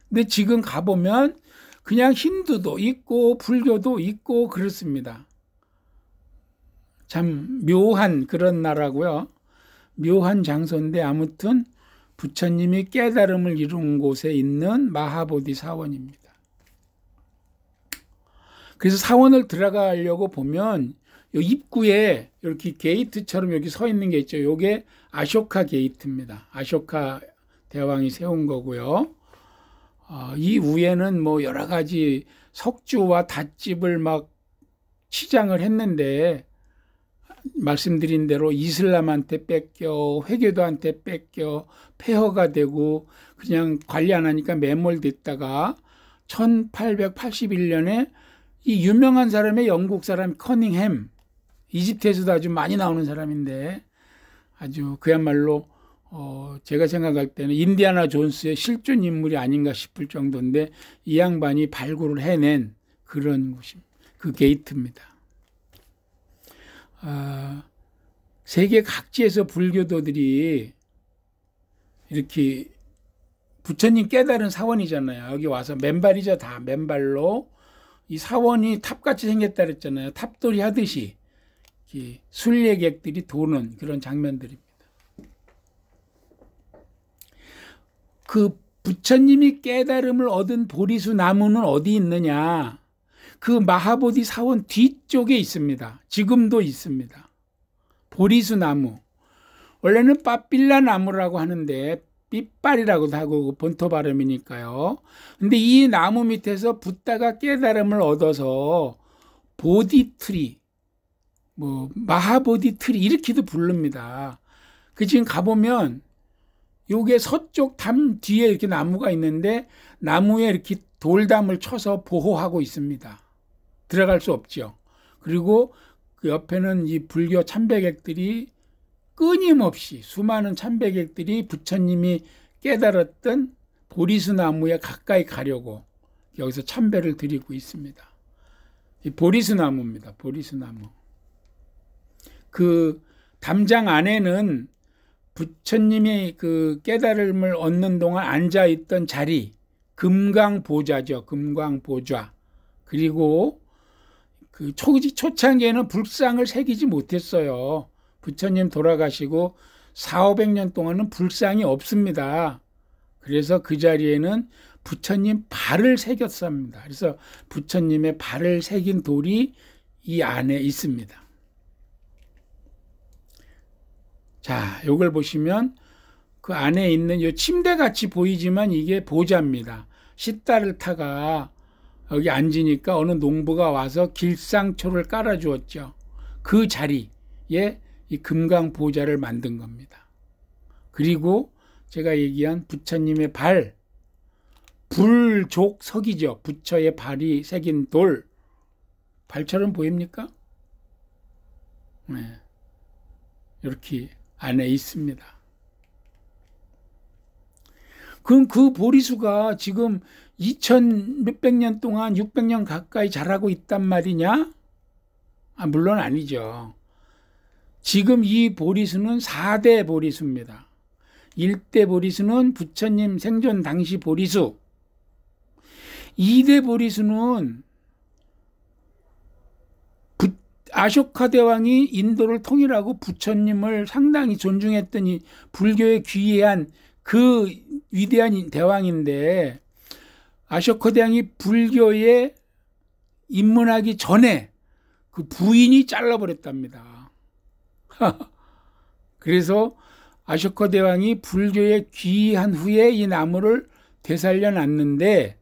S1: 근데 지금 가보면 그냥 힌두도 있고 불교도 있고 그렇습니다. 참 묘한 그런 나라고요. 묘한 장소인데 아무튼 부처님이 깨달음을 이룬 곳에 있는 마하보디 사원입니다. 그래서 사원을 들어가려고 보면 이 입구에 이렇게 게이트처럼 여기 서 있는 게 있죠. 이게 아쇼카 게이트입니다. 아쇼카 대왕이 세운 거고요. 이 위에는 여러 가지 석주와 닷집을 막 치장을 했는데 말씀드린 대로 이슬람한테 뺏겨, 회교도한테 뺏겨, 폐허가 되고 그냥 관리 안 하니까 매몰됐다가 1881년에 이 유명한 사람의 영국 사람 커닝햄, 이집트에서도 아주 많이 나오는 사람인데 아주 그야말로 제가 생각할 때는 인디아나 존스의 실존 인물이 아닌가 싶을 정도인데 이 양반이 발굴을 해낸 그런 곳입니다. 그 게이트입니다. 세계 각지에서 불교도들이 이렇게 부처님 깨달은 사원이잖아요. 여기 와서 맨발이죠. 다 맨발로 이 사원이 탑같이 생겼다 그랬잖아요. 탑돌이 하듯이 순례객들이 도는 그런 장면들입니다. 그 부처님이 깨달음을 얻은 보리수 나무는 어디 있느냐? 그 마하보디 사원 뒤쪽에 있습니다. 지금도 있습니다. 보리수 나무. 원래는 빠빌라 나무라고 하는데 삐빨이라고도 하고 본토 발음이니까요. 근데 이 나무 밑에서 붓다가 깨달음을 얻어서 보디트리, 마하보디 트리 이렇게도 부릅니다. 그 지금 가보면 요게 서쪽 담 뒤에 이렇게 나무가 있는데 나무에 이렇게 돌담을 쳐서 보호하고 있습니다. 들어갈 수 없죠. 그리고 그 옆에는 이 불교 참배객들이 끊임없이 수많은 참배객들이 부처님이 깨달았던 보리수 나무에 가까이 가려고 여기서 참배를 드리고 있습니다. 이 보리수 나무입니다. 보리수 나무. 그 담장 안에는 부처님이 그 깨달음을 얻는 동안 앉아있던 자리, 금강보좌죠. 금강보좌. 그리고 그 초창기에는 불상을 새기지 못했어요. 부처님 돌아가시고 400~500년 동안은 불상이 없습니다. 그래서 그 자리에는 부처님 발을 새겼습니다. 그래서 부처님의 발을 새긴 돌이 이 안에 있습니다. 자, 요걸 보시면 그 안에 있는 요 침대 같이 보이지만 이게 보좌입니다. 시다르타가 여기 앉으니까 어느 농부가 와서 길상초를 깔아주었죠. 그 자리에 이 금강 보좌를 만든 겁니다. 그리고 제가 얘기한 부처님의 발, 불족석이죠. 부처의 발이 새긴 돌, 발처럼 보입니까? 네. 이렇게 안에 있습니다. 그럼 그 보리수가 지금 2000 몇백 년 동안 600년 가까이 자라고 있단 말이냐? 물론 아니죠. 지금 이 보리수는 4대 보리수입니다. 1대 보리수는 부처님 생존 당시 보리수, 2대 보리수는 아쇼카 대왕이 인도를 통일하고 부처님을 상당히 존중했던 이 불교에 귀한 그 위대한 대왕인데, 아쇼카 대왕이 불교에 입문하기 전에 그 부인이 잘라버렸답니다. 그래서 아쇼카 대왕이 불교에 귀한 후에 이 나무를 되살려 놨는데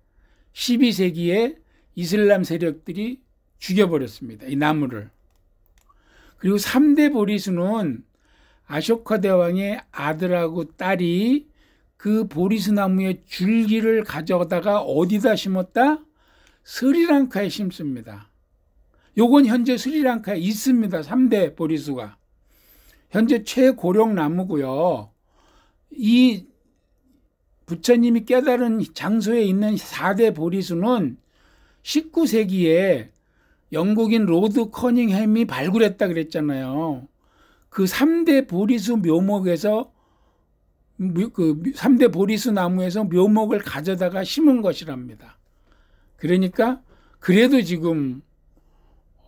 S1: 12세기에 이슬람 세력들이 죽여버렸습니다. 이 나무를. 그리고 3대 보리수는 아쇼카 대왕의 아들하고 딸이 그 보리수 나무의 줄기를 가져다가 어디다 심었다? 스리랑카에 심습니다. 요건 현재 스리랑카에 있습니다. 3대 보리수가. 현재 최고령 나무고요. 이 부처님이 깨달은 장소에 있는 4대 보리수는 19세기에 영국인 로드 커닝햄이 발굴했다 그랬잖아요. 그 3대 보리수 묘목에서 그 3대 보리수 나무에서 묘목을 가져다가 심은 것이랍니다. 그러니까 그래도 지금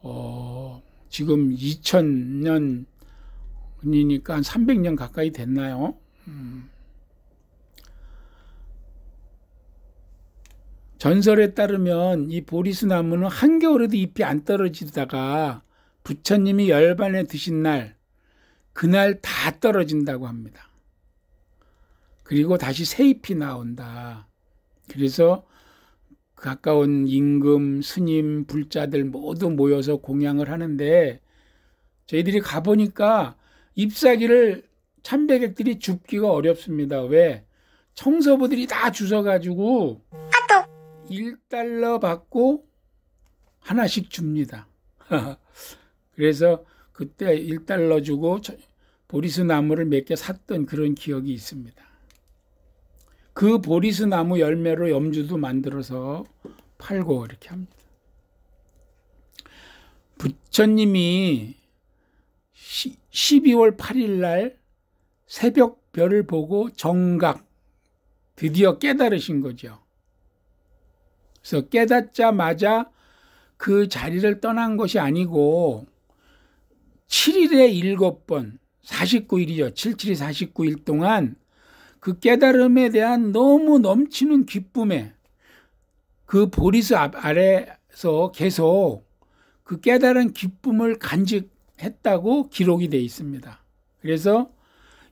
S1: 2000년이니까 한 300년 가까이 됐나요? 전설에 따르면 이 보리수 나무는 한겨울에도 잎이 안 떨어지다가 부처님이 열반에 드신 날, 그날 다 떨어진다고 합니다. 그리고 다시 새 잎이 나온다. 그래서 가까운 임금, 스님, 불자들 모두 모여서 공양을 하는데, 저희들이 가보니까 잎사귀를 참배객들이 줍기가 어렵습니다. 왜? 청소부들이 다 주워가지고 $1 받고 하나씩 줍니다. 그래서 그때 $1 주고 보리수 나무를 몇 개 샀던 그런 기억이 있습니다. 그 보리수 나무 열매로 염주도 만들어서 팔고 이렇게 합니다. 부처님이 12월 8일 날 새벽별을 보고 정각, 드디어 깨달으신 거죠. 그래서 깨닫자마자 그 자리를 떠난 것이 아니고 7일에 7번, 49일이죠. 77이 49일 동안 그 깨달음에 대한 너무 넘치는 기쁨에 그 보리수 아래서 계속 그 깨달은 기쁨을 간직했다고 기록이 되어 있습니다. 그래서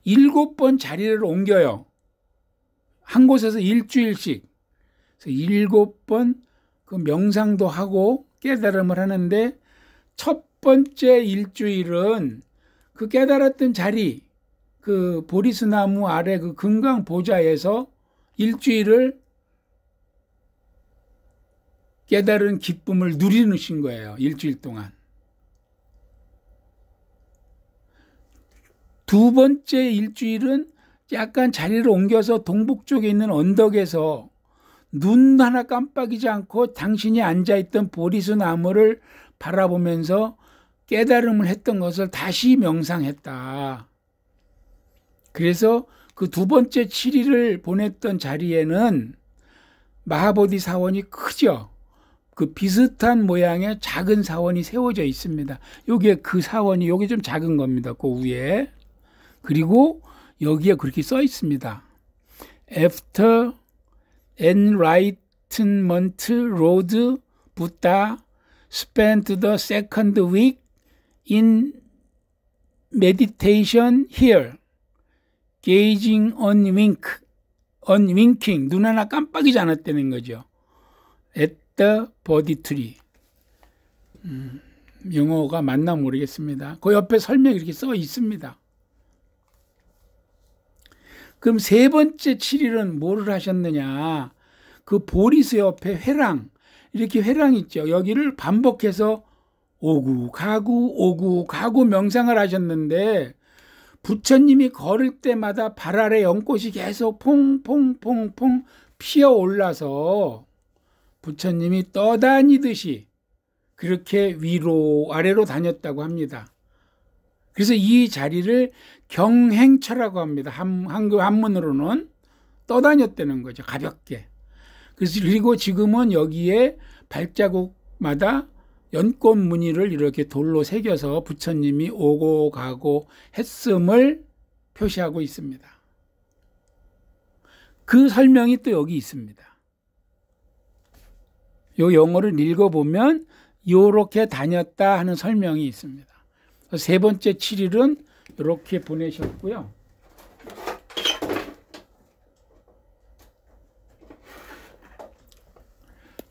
S1: 7번 자리를 옮겨요. 한 곳에서 일주일씩. 그래서 7번 그 명상도 하고 깨달음을 하는데, 첫 번째 일주일은 그 깨달았던 자리, 그 보리수 나무 아래 그 금강 보좌에서 일주일을 깨달은 기쁨을 누리신 거예요. 일주일 동안. 두 번째 일주일은 약간 자리를 옮겨서 동북 쪽에 있는 언덕에서 눈 하나 깜빡이지 않고 당신이 앉아있던 보리수 나무를 바라보면서 깨달음을 했던 것을 다시 명상했다. 그래서 그 두 번째 7일을 보냈던 자리에는 마하보디 사원이 크죠. 그 비슷한 모양의 작은 사원이 세워져 있습니다. 여기에 그 사원이 여기 좀 작은 겁니다. 그 위에. 그리고 여기에 그렇게 써 있습니다. After enlightenment road, Buddha spent the second week in meditation here, gazing unwinking, 눈 하나 깜빡이지 않았다는 거죠. At the Bodhi tree. 영어가 맞나 모르겠습니다. 그 옆에 설명이 이렇게 써 있습니다. 그럼 세 번째 7일은 뭐를 하셨느냐? 그 보리수 옆에 회랑, 이렇게 회랑 있죠. 여기를 반복해서 오구 가구 명상을 하셨는데 부처님이 걸을 때마다 발 아래 연꽃이 계속 퐁퐁퐁퐁 피어올라서 부처님이 떠다니듯이 그렇게 위로 아래로 다녔다고 합니다. 그래서 이 자리를 경행처라고 합니다. 한문으로는 떠다녔다는 거죠. 가볍게. 그리고 지금은 여기에 발자국마다 연꽃 무늬를 이렇게 돌로 새겨서 부처님이 오고 가고 했음을 표시하고 있습니다. 그 설명이 또 여기 있습니다. 요 영어를 읽어보면 요렇게 다녔다 하는 설명이 있습니다. 세 번째 7일은 이렇게 보내셨고요.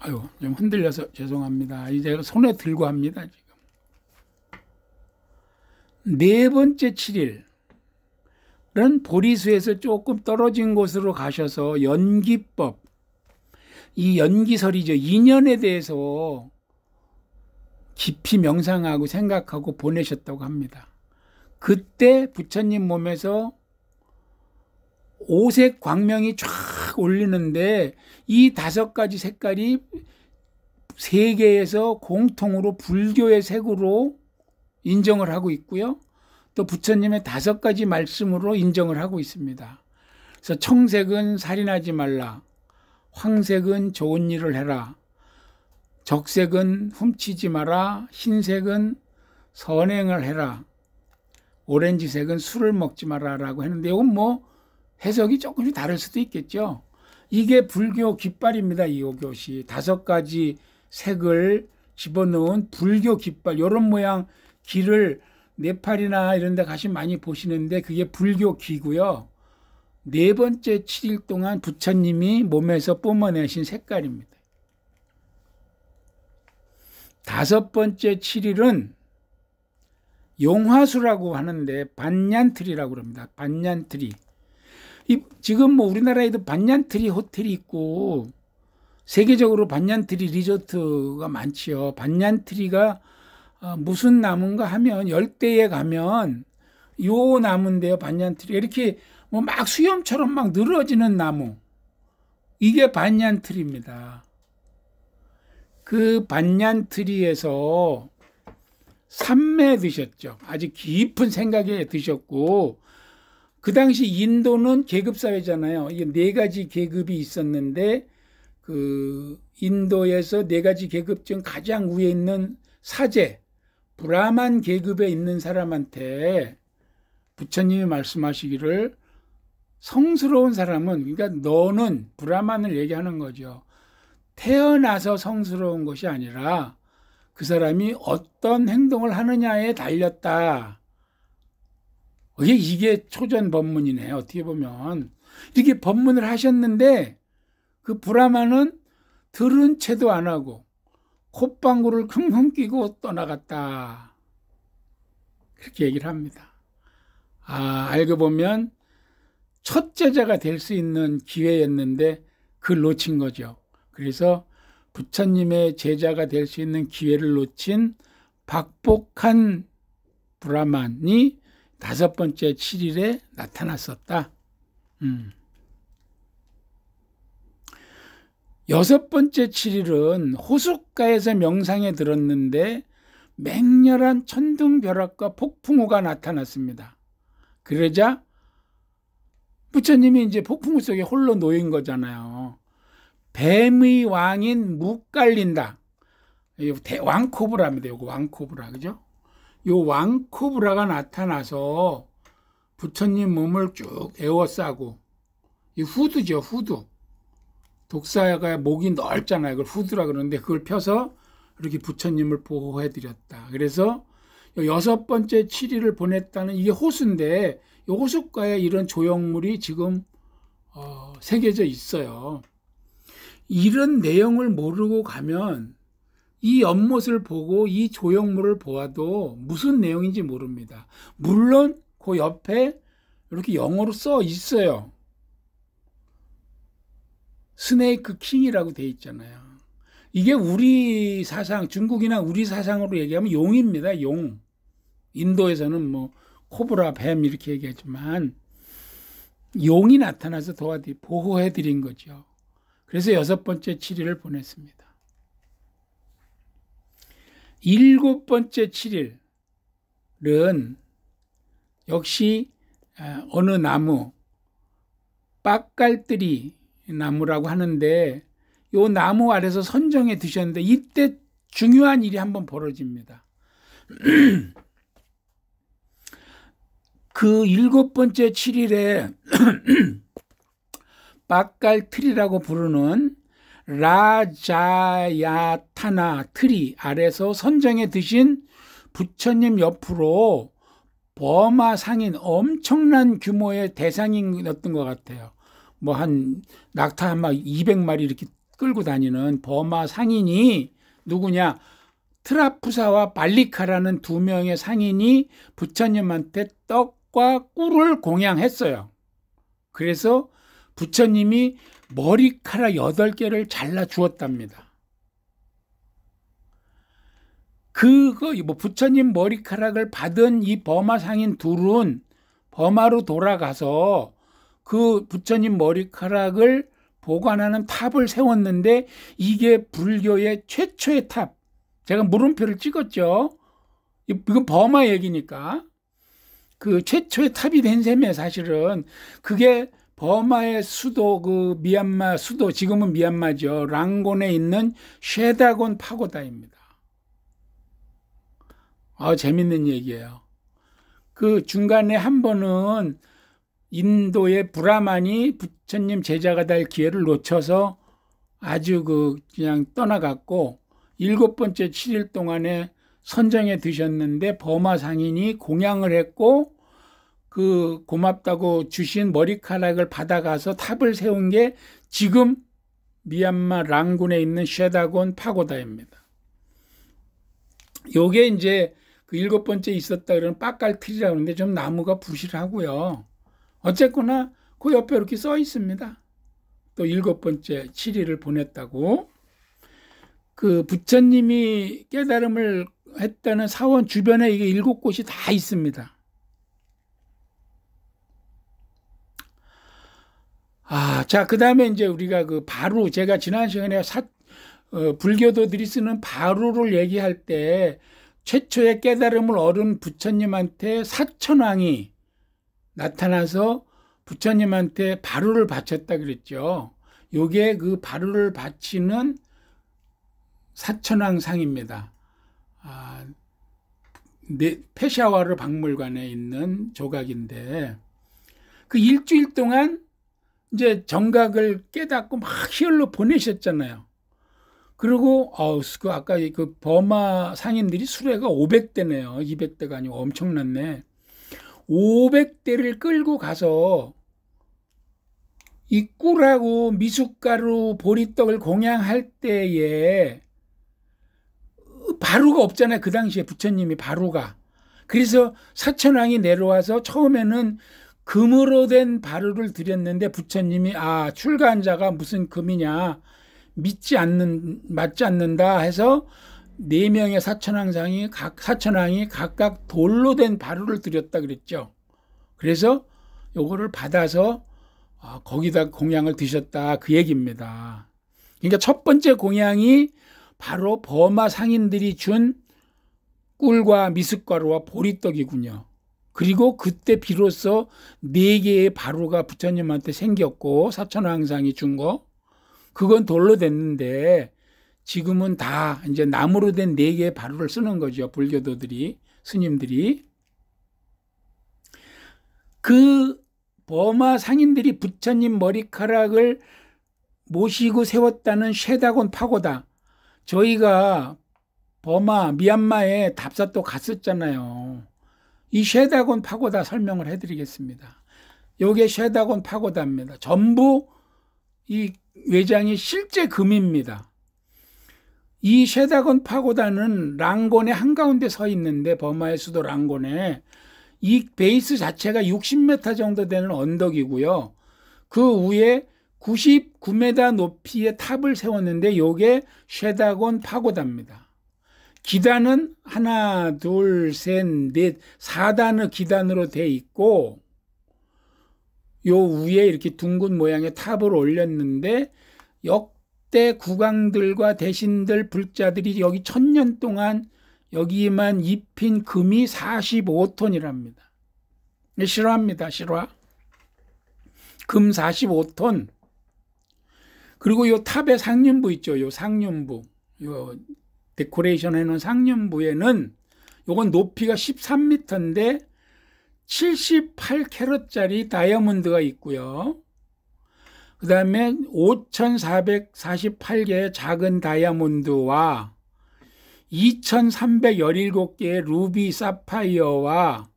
S1: 아유, 좀 흔들려서 죄송합니다. 이제 손에 들고 합니다, 지금. 네 번째 7일은 보리수에서 조금 떨어진 곳으로 가셔서 연기법, 이 연기설이죠. 인연에 대해서 깊이 명상하고 생각하고 보내셨다고 합니다. 그때 부처님 몸에서 오색 광명이 쫙 올리는데 이 5가지 색깔이 세계에서 공통으로 불교의 색으로 인정을 하고 있고요. 또 부처님의 5가지 말씀으로 인정을 하고 있습니다. 그래서 청색은 살인하지 말라, 황색은 좋은 일을 해라, 적색은 훔치지 마라, 흰색은 선행을 해라, 오렌지색은 술을 먹지 마라라고 했는데 이건 뭐 해석이 조금씩 다를 수도 있겠죠. 이게 불교 깃발입니다. 이 오교시 5가지 색을 집어넣은 불교 깃발, 이런 모양 길을 네팔이나 이런 데 가시면 많이 보시는데 그게 불교 기고요. 네 번째 7일 동안 부처님이 몸에서 뿜어내신 색깔입니다. 5번째 7일은 용화수라고 하는데 반얀트리라고 그럽니다. 반얀트리. 지금 뭐 우리나라에도 반얀트리 호텔이 있고 세계적으로 반얀트리 리조트가 많지요. 반얀트리가 무슨 나무인가 하면 열대에 가면 요 나무인데요. 반얀트리 이렇게 뭐 막 수염처럼 막 늘어지는 나무, 이게 반얀트리입니다. 그 반얀트리에서 삼매 드셨죠. 아주 깊은 생각에 드셨고, 그 당시 인도는 계급사회잖아요. 이게 4가지 계급이 있었는데 그 인도에서 4가지 계급 중 가장 위에 있는 사제, 브라만 계급에 있는 사람한테 부처님이 말씀하시기를 성스러운 사람은, 그러니까 너는, 브라만을 얘기하는 거죠. 태어나서 성스러운 것이 아니라 그 사람이 어떤 행동을 하느냐에 달렸다. 이게 초전 법문이네. 어떻게 보면 이렇게 법문을 하셨는데 그 브라만은 들은 채도 안 하고 콧방구를 킁킁 끼고 떠나갔다. 그렇게 얘기를 합니다. 알고 보면 첫 제자가 될 수 있는 기회였는데 그걸 놓친 거죠. 그래서 부처님의 제자가 될 수 있는 기회를 놓친 박복한 브라만이 5번째 7일에 나타났었다. 6번째 7일은 호숫가에서 명상에 들었는데 맹렬한 천둥벼락과 폭풍우가 나타났습니다. 그러자 부처님이 이제 폭풍 속에 홀로 놓인 거잖아요. 뱀의 왕인 묵갈린다. 왕코브라입니다. 요거 왕코브라, 그죠? 요 왕코브라가 나타나서 부처님 몸을 쭉 에워싸고, 이 후드죠, 후드. 독사가 목이 넓잖아요. 그걸 후드라 그러는데 그걸 펴서 이렇게 부처님을 보호해 드렸다. 그래서 여섯 번째 7일을 보냈다는 이게 호수인데, 이 호숫가에 이런 조형물이 지금 새겨져 있어요. 이런 내용을 모르고 가면 이 연못을 보고 이 조형물을 보아도 무슨 내용인지 모릅니다. 물론 그 옆에 이렇게 영어로 써 있어요. 스네이크 킹이라고 돼 있잖아요. 이게 우리 사상, 중국이나 우리 사상으로 얘기하면 용입니다. 용. 인도에서는 뭐 코브라, 뱀 이렇게 얘기하지만 용이 나타나서 보호해 드린 거죠. 그래서 여섯 번째 7일을 보냈습니다. 일곱 번째 7일은 역시 어느 나무, 빡갈뜨리 나무라고 하는데 이 나무 아래서 선정해 두셨는데 이때 중요한 일이 한번 벌어집니다. 그 일곱 번째 7일에 빡갈트리라고 부르는 라자야타나 트리 아래서 선정해 두신 부처님 옆으로 버마 상인, 엄청난 규모의 대상인이었던 것 같아요. 뭐 한 낙타 막 200마리 이렇게 끌고 다니는 버마 상인이 누구냐? 트라푸사와 발리카라는 두 명의 상인이 부처님한테 떡과 꿀을 공양했어요. 그래서 부처님이 머리카락 8개를 잘라 주었답니다. 부처님 머리카락을 받은 이 버마 상인 둘은 버마로 돌아가서 그 부처님 머리카락을 보관하는 탑을 세웠는데 이게 불교의 최초의 탑. 제가 물음표를 찍었죠. 이건 버마 얘기니까. 그 최초의 탑이 된 셈이에요, 사실은. 그게 버마의 수도, 그 미얀마 수도, 지금은 미얀마죠. 랑곤에 있는 쉐다곤 파고다입니다. 재밌는 얘기예요. 그 중간에 한 번은 인도의 브라만이 부처님 제자가 될 기회를 놓쳐서 아주 그냥 떠나갔고, 일곱 번째 7일 동안에 선정해 두셨는데 버마 상인이 공양을 했고 그 고맙다고 주신 머리카락을 받아가서 탑을 세운 게 지금 미얀마 랑군에 있는 쉐다곤 파고다입니다. 요게 이제 그 일곱 번째 있었다 그러는 빡갈트리라고 하는데 좀 나무가 부실하고요. 어쨌거나 그 옆에 이렇게 써 있습니다. 또 일곱 번째 7일을 보냈다고. 그 부처님이 깨달음을 했다는 사원 주변에 이게 7곳이 다 있습니다. 자, 그 다음에 이제 우리가 그 바루, 제가 지난 시간에 불교도들이 쓰는 바루를 얘기할 때 최초의 깨달음을 얻은 부처님한테 사천왕이 나타나서 부처님한테 바루를 바쳤다 그랬죠. 요게 그 바루를 바치는 사천왕상입니다. 페샤와르 박물관에 있는 조각인데 그 일주일 동안 이제 정각을 깨닫고 막 희열로 보내셨잖아요. 그리고 아까 그 버마 상인들이 수레가 500대네요. 200대가 아니고 엄청났네. 500대를 끌고 가서 이 꿀하고 미숫가루 보리떡을 공양할 때에 바루가 없잖아요. 그 당시에 부처님이 바루가. 그래서 사천왕이 내려와서 처음에는 금으로 된 바루를 드렸는데 부처님이 출가한 자가 무슨 금이냐 맞지 않는다 해서 4명의 사천왕이 각각 돌로 된 바루를 드렸다 그랬죠. 그래서 요거를 받아서 거기다 공양을 드셨다 그 얘기입니다. 그러니까 첫 번째 공양이 바로 버마 상인들이 준 꿀과 미숫가루와 보리떡이군요. 그리고 그때 비로소 4개의 바로가 부처님한테 생겼고 사천왕상이 준 거 그건 돌로 됐는데 지금은 다 이제 나무로 된 4개의 바로를 쓰는 거죠. 불교도들이 스님들이. 그 버마 상인들이 부처님 머리카락을 모시고 세웠다는 쉐다곤 파고다. 저희가 버마 미얀마에 답사또 갔었잖아요. 이 쉐다곤 파고다 설명을 해드리겠습니다. 요게 쉐다곤 파고다입니다. 전부 이 외장이 실제 금입니다. 이 쉐다곤 파고다는 랑곤의 한가운데 서 있는데 버마의 수도 랑곤에 이 베이스 자체가 60m 정도 되는 언덕이고요. 그 위에 99m 높이의 탑을 세웠는데 요게 쉐다곤 파고다입니다. 기단은 하나, 둘, 셋, 넷, 4단의 기단으로 돼 있고 요 위에 이렇게 둥근 모양의 탑을 올렸는데 역대 국왕들과 대신들 불자들이 여기 1000년 동안 여기만 입힌 금이 45톤이랍니다. 실화입니다. 실화. 금 45톤. 그리고 요 탑의 상륜부 있죠. 요 상륜부. 요 데코레이션 해놓은 상륜부에는 요건 높이가 13m인데 78캐럿짜리 다이아몬드가 있고요. 그 다음에 5448개의 작은 다이아몬드와 2317개의 루비 사파이어와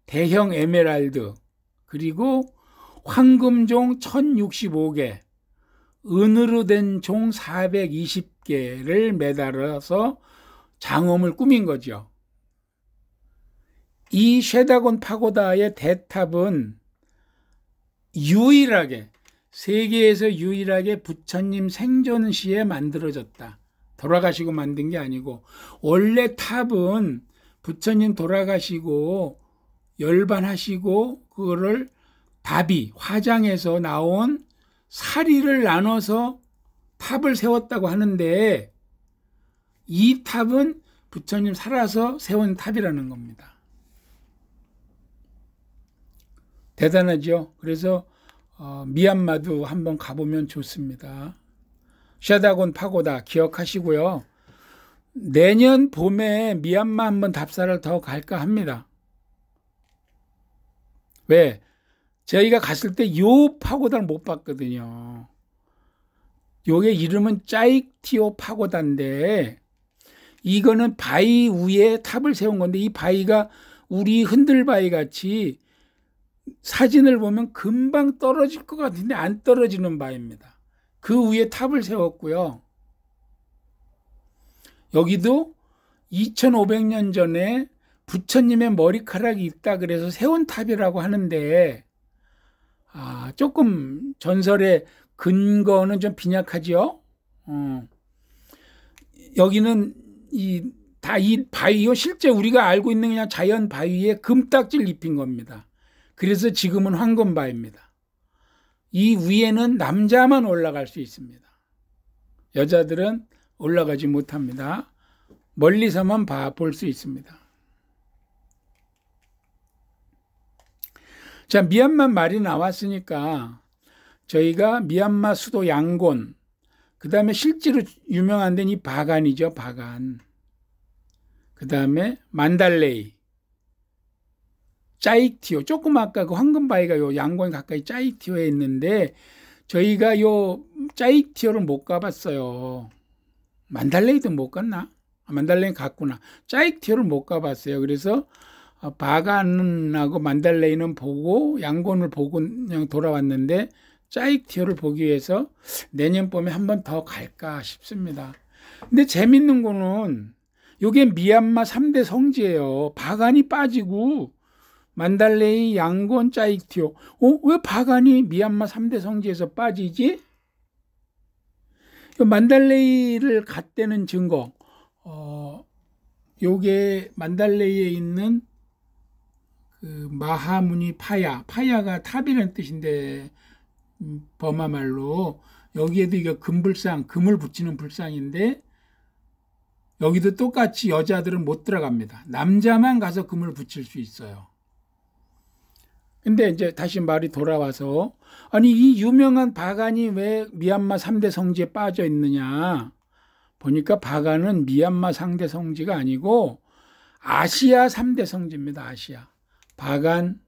S1: 대형 에메랄드 그리고 황금종 1065개 은으로 된 종 420개를 매달아서 장엄을 꾸민 거죠. 이 쉐다곤 파고다의 대탑은 유일하게 세계에서 유일하게 부처님 생전 시에 만들어졌다. 돌아가시고 만든 게 아니고 원래 탑은 부처님 돌아가시고 열반하시고 그거를 답이 화장에서 나온 사리를 나눠서 탑을 세웠다고 하는데 이 탑은 부처님 살아서 세운 탑이라는 겁니다. 대단하죠. 그래서 미얀마도 한번 가보면 좋습니다. 쉐다곤 파고다 기억하시고요. 내년 봄에 미얀마 한번 답사를 더 갈까 합니다. 왜? 저희가 갔을 때 요 파고다를 못 봤거든요. 요게 이름은 짜익티오 파고다인데 이거는 바위 위에 탑을 세운 건데 이 바위가 우리 흔들바위 같이 사진을 보면 금방 떨어질 것 같은데 안 떨어지는 바위입니다. 그 위에 탑을 세웠고요. 여기도 2500년 전에 부처님의 머리카락이 있다 그래서 세운 탑이라고 하는데 조금 전설의 근거는 좀 빈약하죠. 여기는 이 바위요 실제 우리가 알고 있는 그냥 자연 바위에 금딱지를 입힌 겁니다. 그래서 지금은 황금바위입니다. 이 위에는 남자만 올라갈 수 있습니다. 여자들은 올라가지 못합니다. 멀리서만 볼 수 있습니다. 자, 미얀마 말이 나왔으니까 저희가 미얀마 수도 양곤, 그 다음에 실제로 유명한 데는 이 바간이죠. 바간. 그 다음에 만달레이, 짜익티오. 조금 아까 그 황금바위가 요 양곤 가까이 짜익티오에 있는데 저희가 요 짜익티오를 못 가봤어요. 만달레이도 못 갔나? 만달레이는 갔구나. 짜익티오를 못 가봤어요. 그래서 바간하고 만달레이는 보고 양곤을 보고 그냥 돌아왔는데 짜익티오를 보기 위해서 내년 봄에 한 번 더 갈까 싶습니다. 근데 재밌는 거는 요게 미얀마 3대 성지예요. 바간이 빠지고 만달레이, 양곤, 짜익티오. 왜 바간이 미얀마 3대 성지에서 빠지지? 만달레이를 갔다는 증거. 요게 만달레이에 있는 그 마하무니 파야가 탑이라는 뜻인데 버마 말로 여기에도 이거 금불상, 금을 붙이는 불상인데 여기도 똑같이 여자들은 못 들어갑니다. 남자만 가서 금을 붙일 수 있어요. 근데 이제 다시 말이 돌아와서, 아니 이 유명한 바간이 왜 미얀마 3대 성지에 빠져 있느냐 보니까, 바간은 미얀마 3대 성지가 아니고 아시아 3대 성지입니다. 아시아. 바간,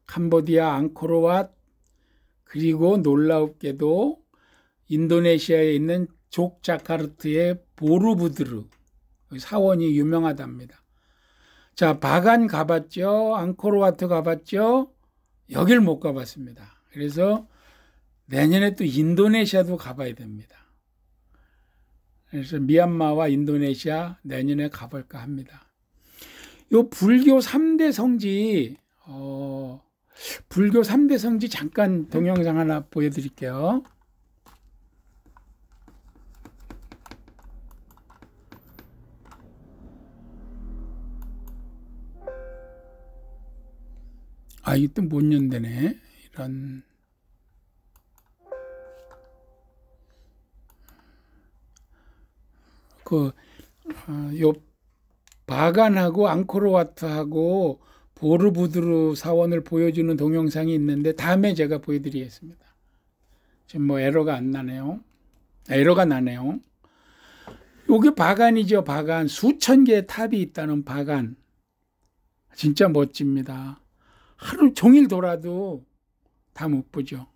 S1: 캄보디아, 앙코르왓, 그리고 놀랍게도 인도네시아에 있는 족자카르트의 보르부드르 사원이 유명하답니다. 자, 바간 가봤죠. 앙코르와트 가봤죠. 여길 못 가봤습니다. 그래서 내년에 또 인도네시아도 가봐야 됩니다. 그래서 미얀마와 인도네시아 내년에 가볼까 합니다. 요 불교 3대 성지, 불교 3대 성지 잠깐 동영상 하나 보여드릴게요. 아, 이게 또 못 연대네. 이런. 요 바간하고 앙코르와트하고 보르부드르 사원을 보여주는 동영상이 있는데 다음에 제가 보여드리겠습니다. 지금 뭐 에러가 안 나네요. 에러가 나네요. 요게 바간이죠. 바간. 수천 개의 탑이 있다는 바간. 진짜 멋집니다. 하루 종일 돌아도 다 못 보죠.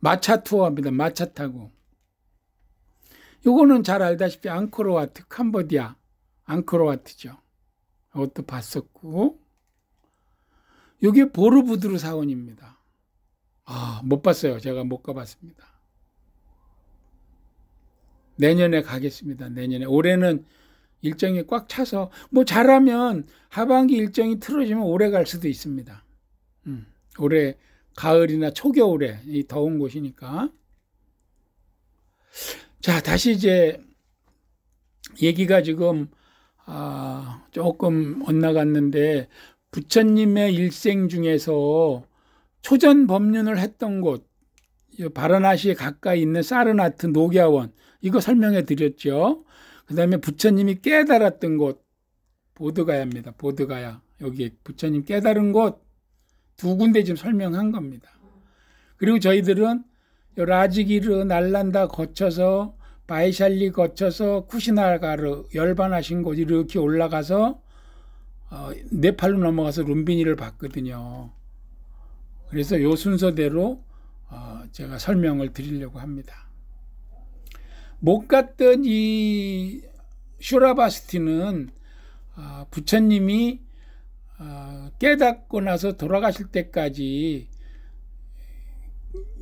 S1: 마차 투어합니다. 마차 타고. 요거는 잘 알다시피 앙코르와트, 캄보디아 앙코르와트죠. 이것도 봤었고, 요게 보르부드르 사원입니다. 아, 못 봤어요. 제가 못 가봤습니다. 내년에 가겠습니다. 내년에. 올해는 일정이 꽉 차서, 뭐 잘하면 하반기 일정이 틀어지면 올해 갈 수도 있습니다. 올해 가을이나 초겨울에, 이 더운 곳이니까. 자, 다시 이제 얘기가 지금 조금 엇나갔는데, 부처님의 일생 중에서 초전 법륜을 했던 곳, 바라나시에 가까이 있는 사르나트 녹야원, 이거 설명해 드렸죠. 그 다음에 부처님이 깨달았던 곳, 보드가야입니다. 보드가야. 여기 부처님 깨달은 곳 두 군데 지금 설명한 겁니다. 그리고 저희들은 라지기르, 날란다 거쳐서 바이샬리 거쳐서 쿠시나가르 열반하신 곳 이렇게 올라가서 네팔로 넘어가서 룸비니를 봤거든요. 그래서 요 순서대로 제가 설명을 드리려고 합니다. 못 갔던 이 슈라바스티는 부처님이 깨닫고 나서 돌아가실 때까지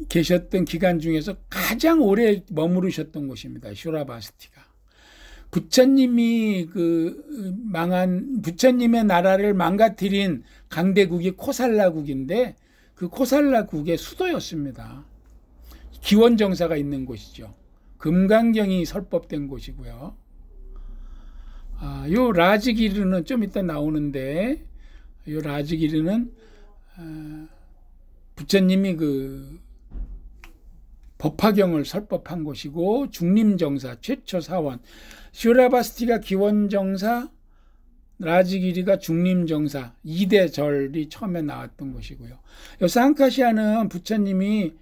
S1: 계셨던 기간 중에서 가장 오래 머무르셨던 곳입니다. 슈라바스티가. 부처님이 부처님의 나라를 망가뜨린 강대국이 코살라국인데, 그 코살라국의 수도였습니다. 기원정사가 있는 곳이죠. 금강경이 설법된 곳이고요. 요 라지기르는 좀 이따 나오는데, 요 라지기르는 부처님이 법화경을 설법한 곳이고, 중림정사 최초 사원. 슈라바스티가 기원정사, 라지기리가 중림정사, 2대 절이 처음에 나왔던 곳이고요. 요 상카시아는 부처님이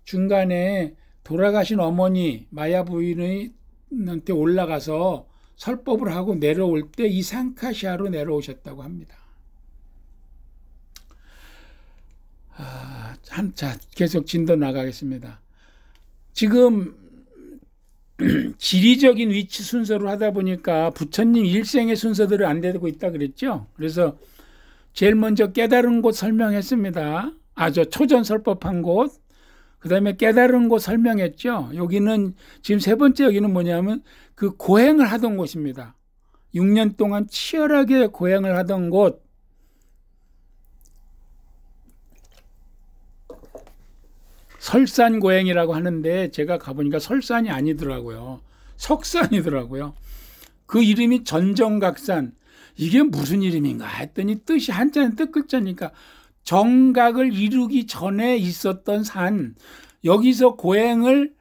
S1: 중간에 돌아가신 어머니 마야 부인한테 올라가서 설법을 하고 내려올 때 이 상카시아로 내려오셨다고 합니다. 자, 계속 진도 나가겠습니다. 지금 지리적인 위치 순서로 하다 보니까 부처님 일생의 순서대로 안 되고 있다 그랬죠. 그래서 제일 먼저 깨달은 곳 설명했습니다. 저 초전 설법한 곳. 그 다음에 깨달은 곳 설명했죠. 여기는 지금 세 번째, 여기는 뭐냐면 그 고행을 하던 곳입니다. 6년 동안 치열하게 고행을 하던 곳. 설산고행이라고 하는데, 제가 가보니까 설산이 아니더라고요. 석산이더라고요. 그 이름이 전정각산. 이게 무슨 이름인가 했더니 뜻이 한자는 뜻글자니까 정각을 이루기 전에 있었던 산. 여기서 고행을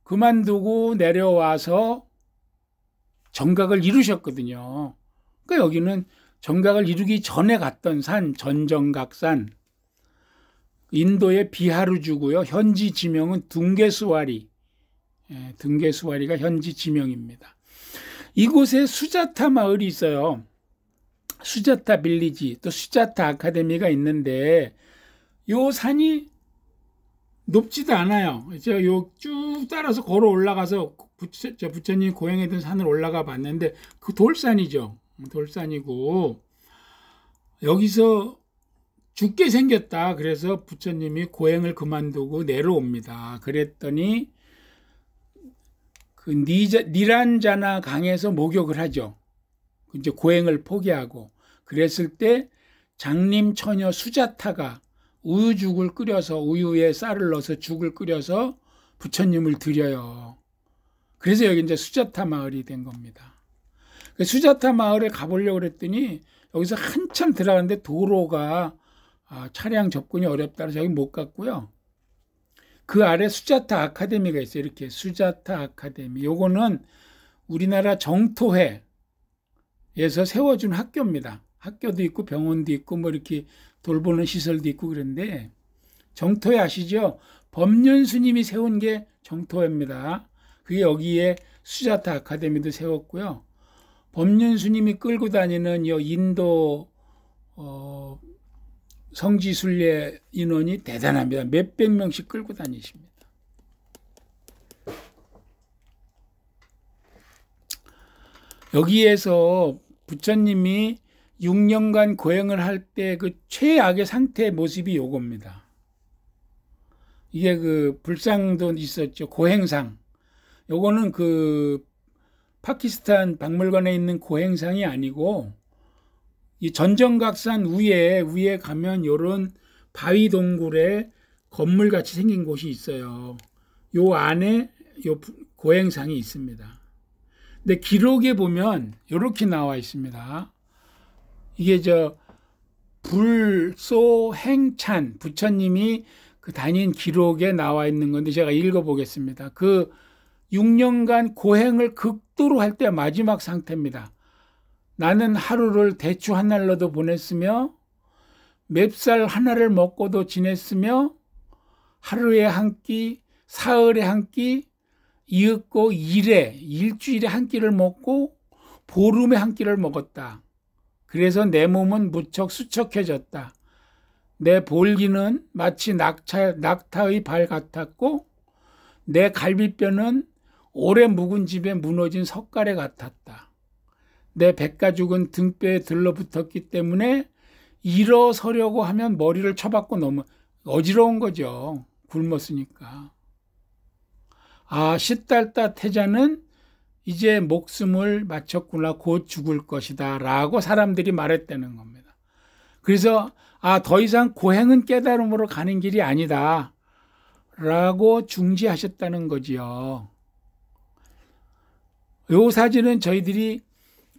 S1: 그만두고 내려와서 정각을 이루셨거든요. 그러니까 여기는 정각을 이루기 전에 갔던 산, 전정각산. 인도의 비하루주고요. 현지 지명은 둥게수와리. 둥게수와리가 현지 지명입니다. 이곳에 수자타 마을이 있어요. 수자타 빌리지, 또 수자타 아카데미가 있는데 요 산이 높지도 않아요. 요 쭉 따라서 걸어 올라가서 부처님 고행했던 산을 올라가 봤는데 그 돌산이죠. 돌산이고 여기서 죽게 생겼다. 그래서 부처님이 고행을 그만두고 내려옵니다. 그랬더니 그 니란자나 강에서 목욕을 하죠. 이제 고행을 포기하고 그랬을 때 장림 처녀 수자타가 우유죽을 끓여서 우유에 쌀을 넣어서 죽을 끓여서 부처님을 드려요. 그래서 여기 이제 수자타 마을이 된 겁니다. 수자타 마을에 가보려고 그랬더니 여기서 한참 들어가는데 도로가 차량 접근이 어렵다고 저기 못 갔고요. 그 아래 수자타 아카데미가 있어요. 이렇게 수자타 아카데미. 요거는 우리나라 정토회에서 세워준 학교입니다. 학교도 있고 병원도 있고 뭐 이렇게 돌보는 시설도 있고 그런데 정토회 아시죠? 법륜 스님이 세운 게 정토회입니다. 그게 여기에 수자타 아카데미도 세웠고요. 법륜 스님이 끌고 다니는 인도 성지순례 인원이 대단합니다. 몇백 명씩 끌고 다니십니다. 여기에서 부처님이 6년간 고행을 할 때 그 최악의 상태의 모습이 요겁니다. 이게 그 불상도 있었죠. 고행상. 요거는 그 파키스탄 박물관에 있는 고행상이 아니고 이 전정각산 위에 가면 요런 바위 동굴에 건물 같이 생긴 곳이 있어요. 요 안에 요 고행상이 있습니다. 근데 기록에 보면 요렇게 나와 있습니다. 이게 불소행찬 부처님이 그 다닌 기록에 나와 있는 건데 제가 읽어보겠습니다. 그 6년간 고행을 극도로 할 때 마지막 상태입니다. 나는 하루를 대추 한 알로도 보냈으며 맵쌀 하나를 먹고도 지냈으며 하루에 한 끼, 사흘에 한 끼, 이윽고 일주일에 한 끼를 먹고 보름에 한 끼를 먹었다. 그래서 내 몸은 무척 수척해졌다. 내 볼기는 마치 낙타의 발 같았고 내 갈비뼈는 오래 묵은 집에 무너진 석가래 같았다. 내 백가죽은 등뼈에 들러붙었기 때문에 일어서려고 하면 머리를 쳐박고 너무 어지러운 거죠. 굶었으니까. 시달다 태자는 이제 목숨을 마쳤구나. 곧 죽을 것이다. 라고 사람들이 말했다는 겁니다. 그래서 더 이상 고행은 깨달음으로 가는 길이 아니다. 라고 중지하셨다는 거지요. 요 사진은 저희들이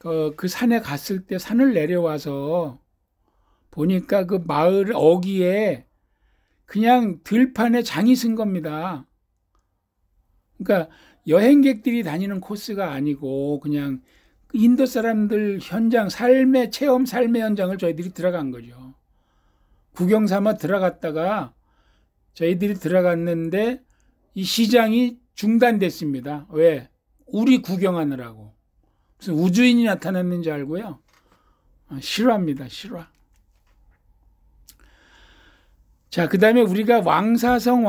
S1: 그 산에 갔을 때 산을 내려와서 보니까 그 마을 어귀에 그냥 들판에 장이 쓴 겁니다. 그러니까 여행객들이 다니는 코스가 아니고 그냥 인도 사람들 현장 삶의 현장을 저희들이 들어간 거죠. 구경 삼아 들어갔다가 저희들이 들어갔는데 이 시장이 중단됐습니다. 왜? 우리 구경하느라고. 무슨 우주인이 나타났는지 알고요. 실화입니다. 실화. 자, 그 다음에 우리가 왕사성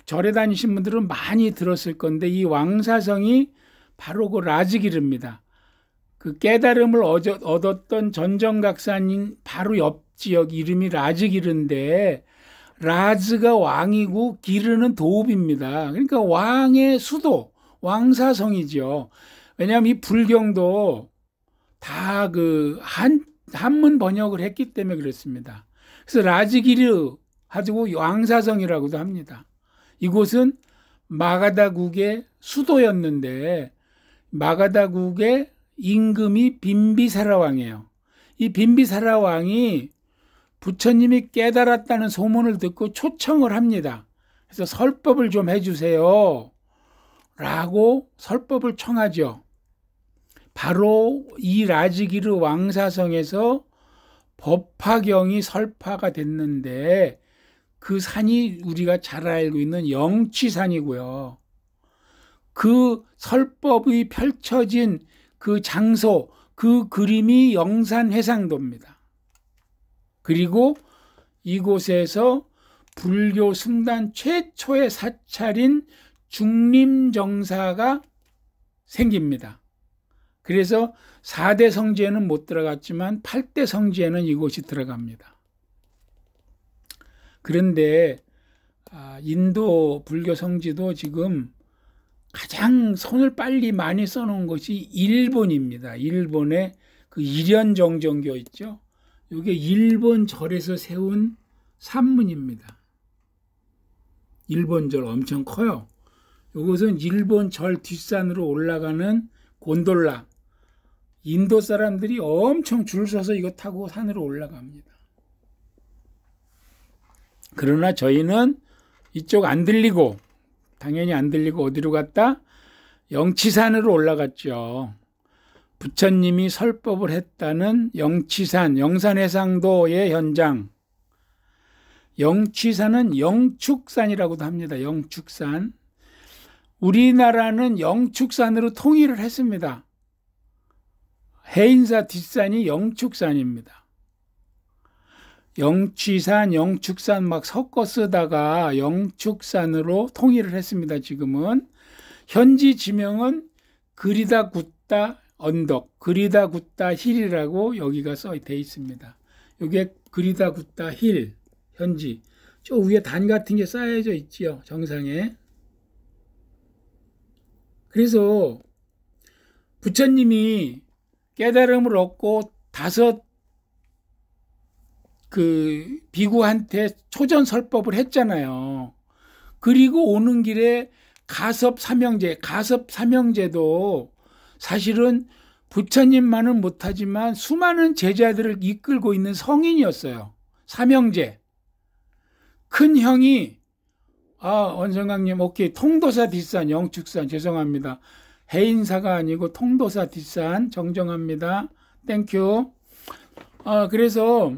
S1: 절에 다니신 분들은 많이 들었을 건데 이 왕사성이 바로 그 라즈기르입니다. 그 깨달음을 얻었던 전정각산인 바로 옆 지역 이름이 라즈기르인데 라즈가 왕이고 기르는 도읍입니다. 그러니까 왕의 수도, 왕사성이죠. 왜냐하면 이 불경도 다 그 한문 번역을 했기 때문에 그렇습니다. 그래서 라즈기르 하고 왕사성이라고도 합니다. 이곳은 마가다국의 수도였는데 마가다국의 임금이 빈비사라 왕이에요. 이 빈비사라 왕이 부처님이 깨달았다는 소문을 듣고 초청을 합니다. 그래서 설법을 좀 해주세요. 라고 설법을 청하죠. 바로 이 라즈기르 왕사성에서 법화경이 설파가 됐는데 그 산이 우리가 잘 알고 있는 영취산이고요. 그 설법이 펼쳐진 그 장소, 그 그림이 영산회상도입니다. 그리고 이곳에서 불교 승단 최초의 사찰인 중림정사가 생깁니다. 그래서 4대 성지에는 못 들어갔지만 8대 성지에는 이곳이 들어갑니다. 그런데 인도 불교 성지도 지금 가장 손을 빨리 많이 써놓은 것이 일본입니다. 일본의 그 일연정정교 있죠. 이게 일본 절에서 세운 산문입니다. 일본 절 엄청 커요. 이것은 일본 절 뒷산으로 올라가는 곤돌라. 인도 사람들이 엄청 줄 서서 이거 타고 산으로 올라갑니다. 그러나 저희는 이쪽 안 들리고, 당연히 안 들리고 어디로 갔다? 영치산으로 올라갔죠. 부처님이 설법을 했다는 영치산, 영산회상도의 현장. 영취산은 영축산이라고도 합니다. 영축산. 우리나라는 영축산으로 통일을 했습니다. 해인사 뒷산이 영축산입니다. 영취산, 영축산 막 섞어 쓰다가 영축산으로 통일을 했습니다. 지금은 현지 지명은 그리다 굿다 언덕, 그리다 굿다 힐이라고 여기가 써 돼 있습니다. 이게 그리다 굿다 힐 현지. 저 위에 단 같은 게 쌓여져 있지요, 정상에. 그래서 부처님이 깨달음을 얻고 5 비구한테 초전 설법을 했잖아요. 그리고 오는 길에 가섭삼형제도 사실은 부처님만은 못하지만 수많은 제자들을 이끌고 있는 성인이었어요. 삼형제. 큰 형이 원성강님 오케이 통도사 뒷산 영축산 죄송합니다. 해인사가 아니고 통도사 뒷산 정정합니다. 땡큐. 그래서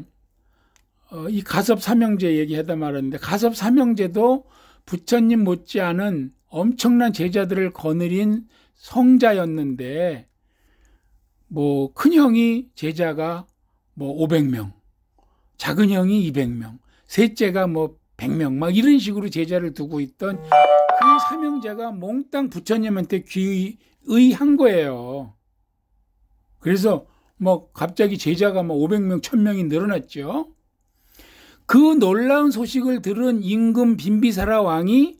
S1: 이 가섭삼형제 얘기하다 말았는데 가섭삼형제도 부처님 못지않은 엄청난 제자들을 거느린 성자였는데 뭐 큰 형이 제자가 뭐 500명, 작은 형이 200명, 셋째가 뭐 100명 막 이런 식으로 제자를 두고 있던 그 삼형제가 몽땅 부처님한테 귀의한 거예요. 그래서 뭐 갑자기 제자가 뭐 500명, 1000명이 늘어났죠. 그 놀라운 소식을 들은 임금 빈비사라 왕이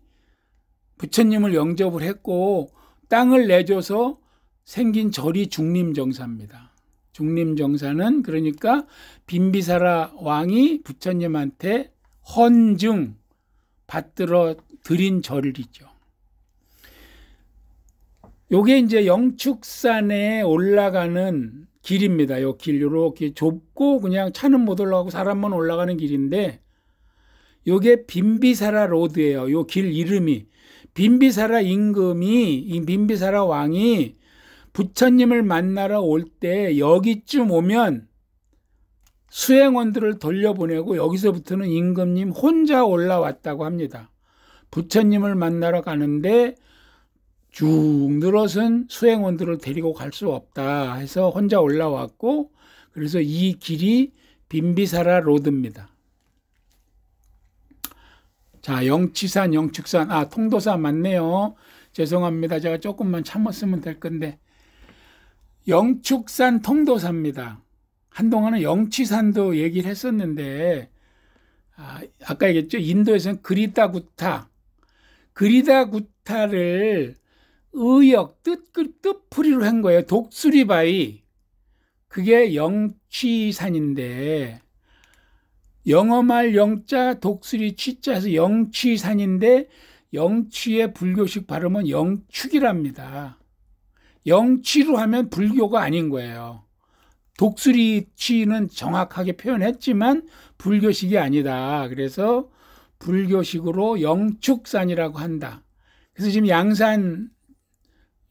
S1: 부처님을 영접을 했고 땅을 내줘서 생긴 절이 중림정사입니다. 중림정사는 그러니까 빈비사라 왕이 부처님한테 헌증 받들어 드린 절이죠. 요게 이제 영축산에 올라가는 길입니다. 요 길 이렇게 좁고 그냥 차는 못 올라가고 사람만 올라가는 길인데 요게 빈비사라 로드예요. 요 길 이름이 빈비사라 임금이 이 빈비사라 왕이 부처님을 만나러 올 때 여기쯤 오면 수행원들을 돌려보내고 여기서부터는 임금님 혼자 올라왔다고 합니다. 부처님을 만나러 가는데 쭉 늘어선 수행원들을 데리고 갈 수 없다 해서 혼자 올라왔고 그래서 이 길이 빈비사라 로드입니다. 자, 영치산, 영축산, 통도사 맞네요. 죄송합니다. 제가 조금만 참았으면 될 건데 영축산 통도사입니다. 한동안은 영치산도 얘기를 했었는데 아까 얘기했죠. 인도에서는 그리다구타를 의역 뜻풀이로 한 거예요. 독수리바위. 그게 영취산인데 영어말 영자 독수리 취자에서 영취산인데 영취의 불교식 발음은 영축이랍니다. 영취로 하면 불교가 아닌 거예요. 독수리 취는 정확하게 표현했지만 불교식이 아니다. 그래서 불교식으로 영축산이라고 한다. 그래서 지금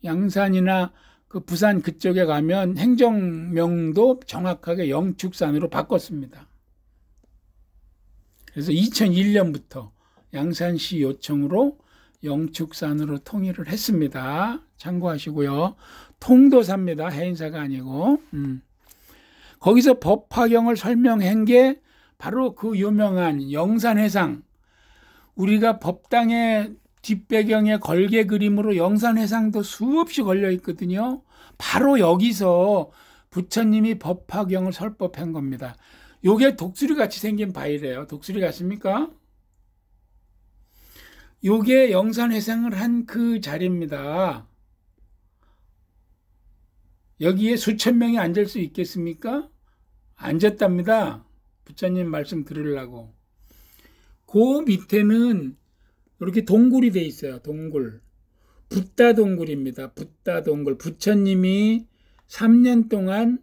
S1: 양산이나 그 부산 그쪽에 가면 행정명도 정확하게 영축산으로 바꿨습니다. 그래서 2001년부터 양산시 요청으로 영축산으로 통일을 했습니다. 참고하시고요. 통도사입니다. 해인사가 아니고. 거기서 법화경을 설명한 게 바로 그 유명한 영산회상. 우리가 법당의 뒷배경에 걸개 그림으로 영산회상도 수없이 걸려 있거든요. 바로 여기서 부처님이 법화경을 설법한 겁니다. 요게 독수리 같이 생긴 바위래요. 독수리 같습니까? 요게 영산회상을 한 그 자리입니다. 여기에 수천 명이 앉을 수 있겠습니까? 앉았답니다. 부처님 말씀 들으려고. 그 밑에는 이렇게 동굴이 돼 있어요. 동굴. 붓다 동굴입니다. 붓다 동굴. 부처님이 3년 동안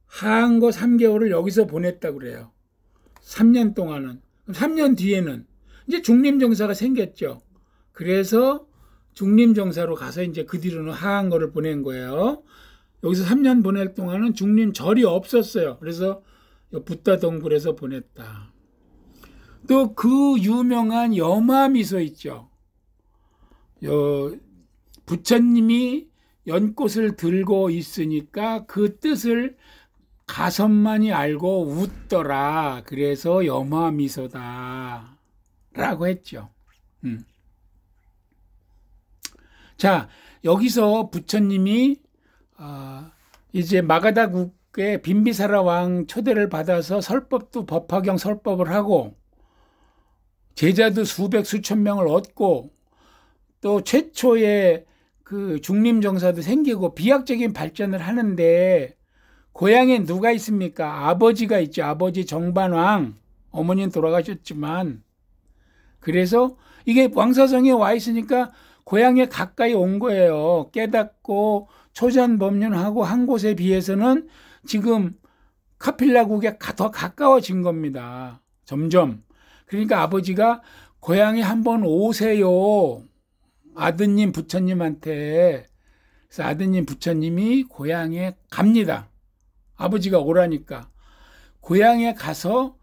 S1: 하한거 3개월을 여기서 보냈다고 그래요. 3년 동안은. 3년 뒤에는 이제 중림정사가 생겼죠. 그래서 중림정사로 가서 이제 그 뒤로는 하한거를 보낸 거예요. 여기서 3년 보낼 동안은 중림절이 없었어요. 그래서 붓다 동굴에서 보냈다. 또 그 유명한 여마미소 있죠. 부처님이 연꽃을 들고 있으니까 그 뜻을 가섭만이 알고 웃더라. 그래서 여마미소다 라고 했죠. 자, 여기서 부처님이 이제 마가다국의 빈비사라 왕 초대를 받아서 설법도 법화경 설법을 하고 제자도 수백 수천 명을 얻고 또 최초의 그 중림정사도 생기고 비약적인 발전을 하는데 고향에 누가 있습니까? 아버지가 있죠. 아버지 정반왕. 어머니는 돌아가셨지만 그래서 이게 왕사성에 와 있으니까 고향에 가까이 온 거예요. 깨닫고 초전법륜하고 한 곳에 비해서는 지금 카필라국에 더 가까워진 겁니다. 점점. 그러니까 아버지가 고향에 한번 오세요. 아드님 부처님한테. 그래서 아드님 부처님이 고향에 갑니다. 아버지가 오라니까. 고향에 가서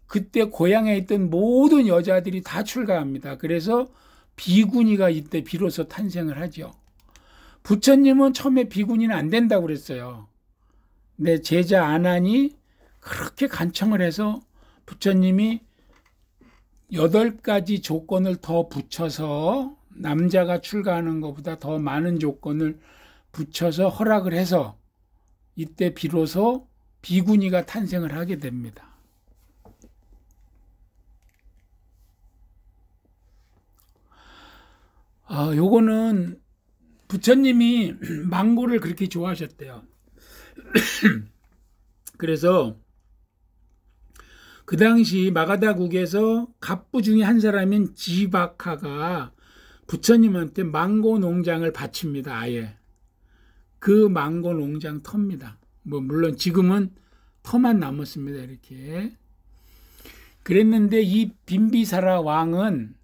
S1: 그때 고향에 있던 모든 여자들이 다 출가합니다. 그래서 비구니가 이때 비로소 탄생을 하죠. 부처님은 처음에 비구니는 안 된다고 그랬어요. 근데 제자 아난이 그렇게 간청을 해서 부처님이 8가지 조건을 더 붙여서 남자가 출가하는 것보다 더 많은 조건을 붙여서 허락을 해서 이때 비로소 비구니가 탄생을 하게 됩니다. 요거는 부처님이 망고를 그렇게 좋아하셨대요. 그래서 그 당시 마가다국에서 갑부 중에 한 사람인 지박하가 부처님한테 망고 농장을 바칩니다. 아예. 그 망고 농장 터입니다. 물론 지금은 터만 남았습니다. 이렇게. 그랬는데 이 빈비사라 왕은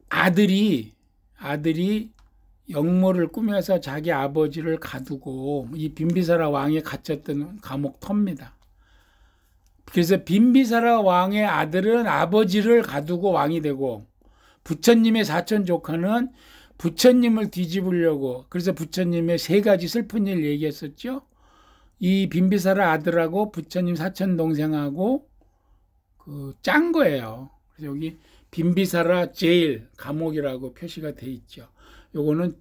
S1: 아들이 역모를 꾸며서 자기 아버지를 가두고 이 빈비사라 왕에 갇혔던 감옥 터입니다. 그래서 빈비사라 왕의 아들은 아버지를 가두고 왕이 되고 부처님의 사촌 조카는 부처님을 뒤집으려고 그래서 부처님의 3가지 슬픈 일 얘기했었죠. 이 빈비사라 아들하고 부처님 사촌 동생하고 짠 거예요. 그래서 여기 빈비사라 제일 감옥이라고 표시가 돼 있죠. 요거는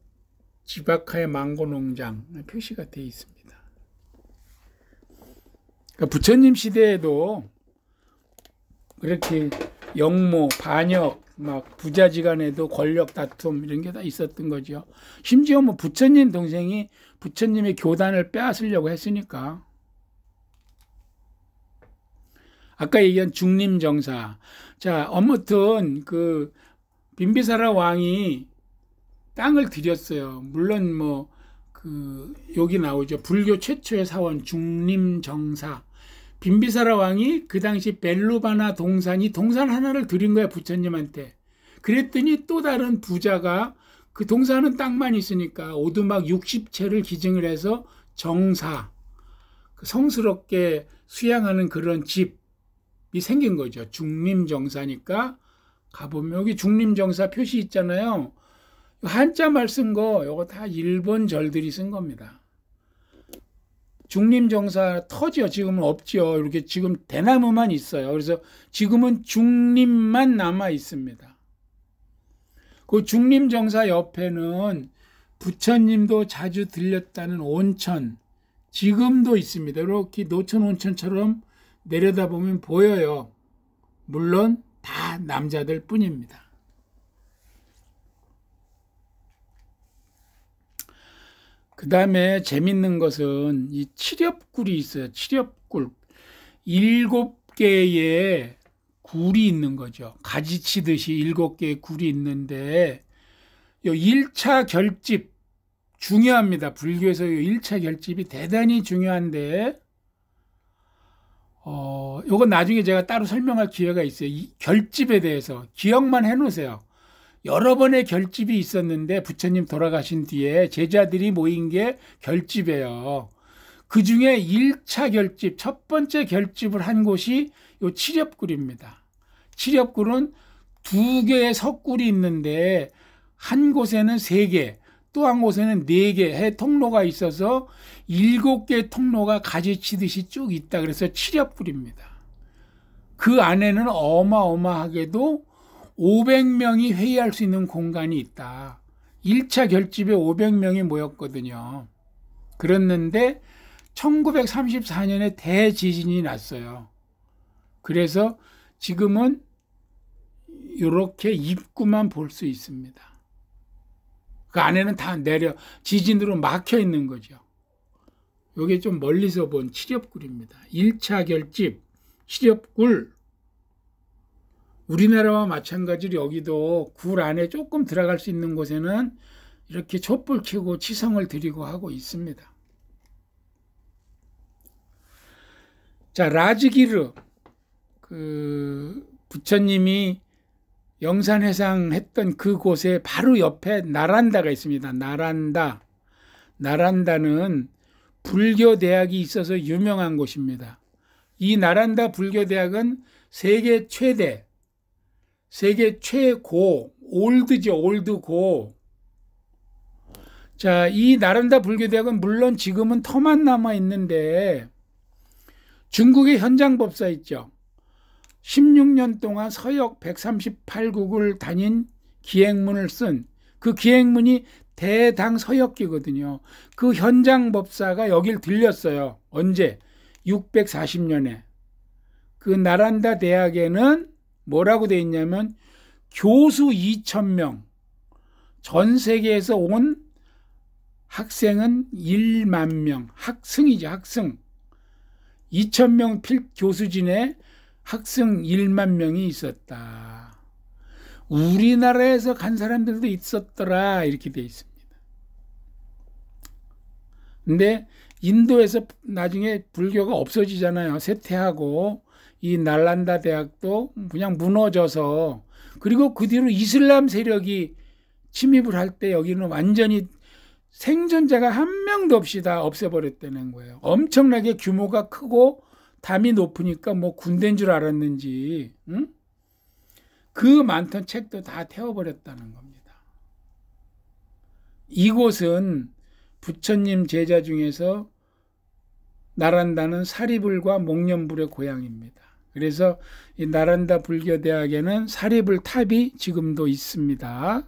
S1: 지박하의 망고 농장 표시가 돼 있습니다. 그러니까 부처님 시대에도 그렇게 역모, 반역, 막 부자지간에도 권력 다툼 이런 게 다 있었던 거죠. 심지어 부처님 동생이 부처님의 교단을 빼앗으려고 했으니까. 아까 얘기한 중림정사. 자, 아무튼 그 빈비사라 왕이 땅을 들였어요. 물론 여기 나오죠. 불교 최초의 사원 중림정사. 빈비사라 왕이 그 당시 벨루바나 동산 하나를 드린 거야, 부처님한테. 그랬더니 또 다른 부자가 그 동산은 땅만 있으니까 오두막 60채를 기증을 해서 정사, 성스럽게 수양하는 그런 집이 생긴 거죠. 중림정사니까 가보면 여기 중림정사 표시 있잖아요. 한자말 쓴 거 이거 다 일본 절들이 쓴 겁니다. 중림정사 터지요. 지금은 없죠. 이렇게 지금 대나무만 있어요. 그래서 지금은 중림만 남아 있습니다. 그 중림정사 옆에는 부처님도 자주 들렸다는 온천 지금도 있습니다. 이렇게 노천 온천처럼 내려다보면 보여요. 물론 다 남자들 뿐입니다. 그 다음에 재밌는 것은 이 칠엽굴이 있어요. 칠엽굴. 7개의 굴이 있는 거죠. 가지치듯이 7개의 굴이 있는데, 요 1차 결집 중요합니다. 불교에서 요 1차 결집이 대단히 중요한데, 요건 나중에 제가 따로 설명할 기회가 있어요. 이 결집에 대해서 기억만 해 놓으세요. 여러 번의 결집이 있었는데 부처님 돌아가신 뒤에 제자들이 모인 게 결집이에요. 그 중에 1차 결집, 첫 번째 결집을 한 곳이 요 칠엽굴입니다. 칠엽굴은 2개의 석굴이 있는데 한 곳에는 3개, 또 한 곳에는 4개의 통로가 있어서 7개의 통로가 가지치듯이 쭉 있다. 그래서 칠엽굴입니다. 그 안에는 어마어마하게도 500명이 회의할 수 있는 공간이 있다. 1차 결집에 500명이 모였거든요. 그랬는데 1934년에 대지진이 났어요. 그래서 지금은 이렇게 입구만 볼 수 있습니다. 그 안에는 다 지진으로 막혀 있는 거죠. 이게 좀 멀리서 본 칠엽굴입니다. 1차 결집, 칠엽굴. 우리나라와 마찬가지로 여기도 굴 안에 조금 들어갈 수 있는 곳에는 이렇게 촛불 켜고 치성을 드리고 하고 있습니다. 자, 라즈기르. 부처님이 영산회상 했던 그곳에 바로 옆에 나란다가 있습니다. 나란다는 불교대학이 있어서 유명한 곳입니다. 이 나란다 불교대학은 세계 최고, 올드죠, 올드고. 자, 이 나란다 불교대학은 물론 지금은 터만 남아 있는데 중국의 현장법사 있죠. 16년 동안 서역 138국을 다닌 기행문을 쓴 그 기행문이 대당 서역기거든요. 그 현장법사가 여길 들렸어요. 언제? 640년에. 그 나란다 대학에는 뭐라고 되어 있냐면 교수 2,000명, 전 세계에서 온 학생은 1만 명, 학승이죠, 학승. 2,000명 교수진에 학생 1만 명이 있었다. 우리나라에서 간 사람들도 있었더라, 이렇게 되어 있습니다. 근데 인도에서 나중에 불교가 없어지잖아요. 쇠퇴하고 이 날란다 대학도 그냥 무너져서, 그리고 그 뒤로 이슬람 세력이 침입을 할 때 여기는 완전히 생존자가 한 명도 없이 다 없애버렸다는 거예요. 엄청나게 규모가 크고 담이 높으니까 뭐 군대인 줄 알았는지, 응? 그 많던 책도 다 태워버렸다는 겁니다. 이곳은 부처님 제자 중에서 나란다는 사리불과 목련불의 고향입니다. 그래서 이 나란다 불교대학에는 사리불 탑이 지금도 있습니다.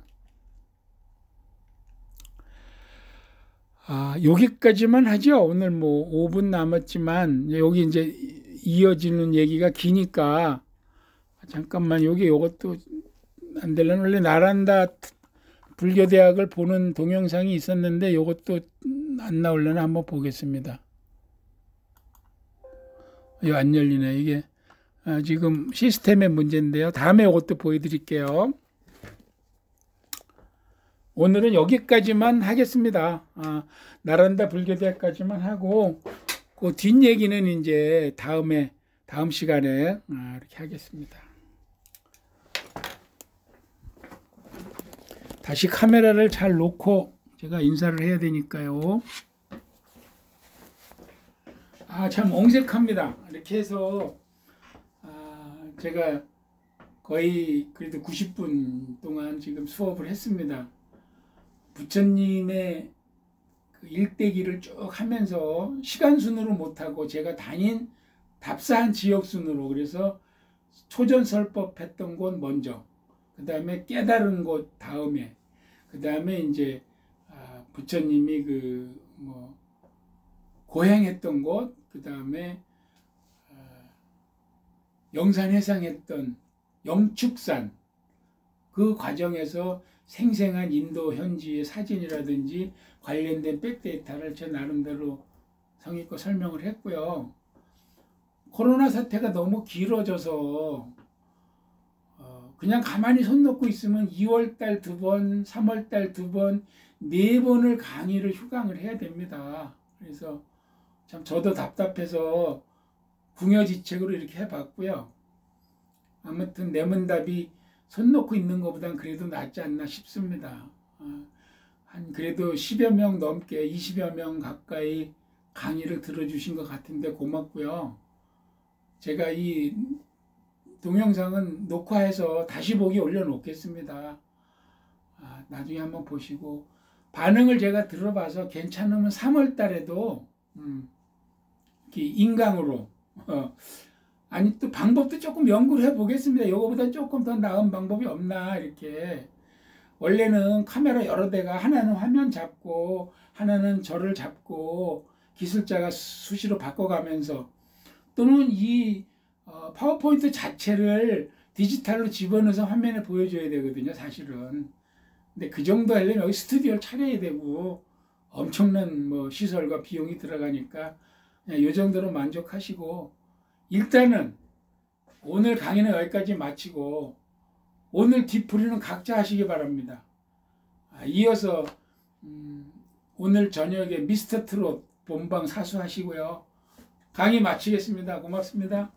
S1: 여기까지만 하죠. 오늘 뭐 5분 남았지만 여기 이제 이어지는 얘기가 기니까 잠깐만, 여기 요것도 안 되려면 원래 나란다 불교대학을 보는 동영상이 있었는데 요것도 안 나오려나 한번 보겠습니다. 이거 안 열리네. 이게 지금 시스템의 문제인데요. 다음에 이것도 보여드릴게요. 오늘은 여기까지만 하겠습니다. 나란다 불교대학까지만 하고 그 뒷얘기는 이제 다음 시간에 이렇게 하겠습니다. 다시 카메라를 잘 놓고 제가 인사를 해야 되니까요. 참 엉색합니다. 이렇게 해서 제가 거의 그래도 90분 동안 지금 수업을 했습니다. 부처님의 그 일대기를 쭉 하면서 시간 순으로 못하고 제가 다닌 답사한 지역 순으로, 그래서 초전설법 했던 곳 먼저, 그 다음에 깨달은 곳 다음에, 그 다음에 이제 부처님이 그 뭐 고행했던 곳, 그 다음에 영산해상했던 영축산, 그 과정에서 생생한 인도 현지의 사진이라든지 관련된 백데이터를 제 나름대로 성의껏 설명을 했고요. 코로나 사태가 너무 길어져서 그냥 가만히 손 놓고 있으면 2월달 2번, 3월달 2번, 4번을 강의를 휴강을 해야 됩니다. 그래서 참 저도 답답해서 궁여지책으로 이렇게 해봤고요. 아무튼 내문답이 손 놓고 있는 것보단 그래도 낫지 않나 싶습니다. 한 그래도 10여 명 넘게 20여 명 가까이 강의를 들어주신 것 같은데 고맙고요. 제가 이 동영상은 녹화해서 다시 보기 올려놓겠습니다. 나중에 한번 보시고 반응을 제가 들어봐서 괜찮으면 3월 달에도 이렇게 인강으로 아니 또 방법도 조금 연구를 해보겠습니다. 이거보다 조금 더 나은 방법이 없나 이렇게. 원래는 카메라 여러 대가 하나는 화면 잡고 하나는 저를 잡고 기술자가 수시로 바꿔가면서, 또는 이 파워포인트 자체를 디지털로 집어넣어서 화면에 보여줘야 되거든요, 사실은. 근데 그 정도 하려면 여기 스튜디오를 차려야 되고 엄청난 뭐 시설과 비용이 들어가니까 그냥 이 정도로 만족하시고, 일단은 오늘 강의는 여기까지 마치고 오늘 뒤풀이는 각자 하시기 바랍니다. 이어서 오늘 저녁에 미스터 트롯 본방 사수하시고요. 강의 마치겠습니다. 고맙습니다.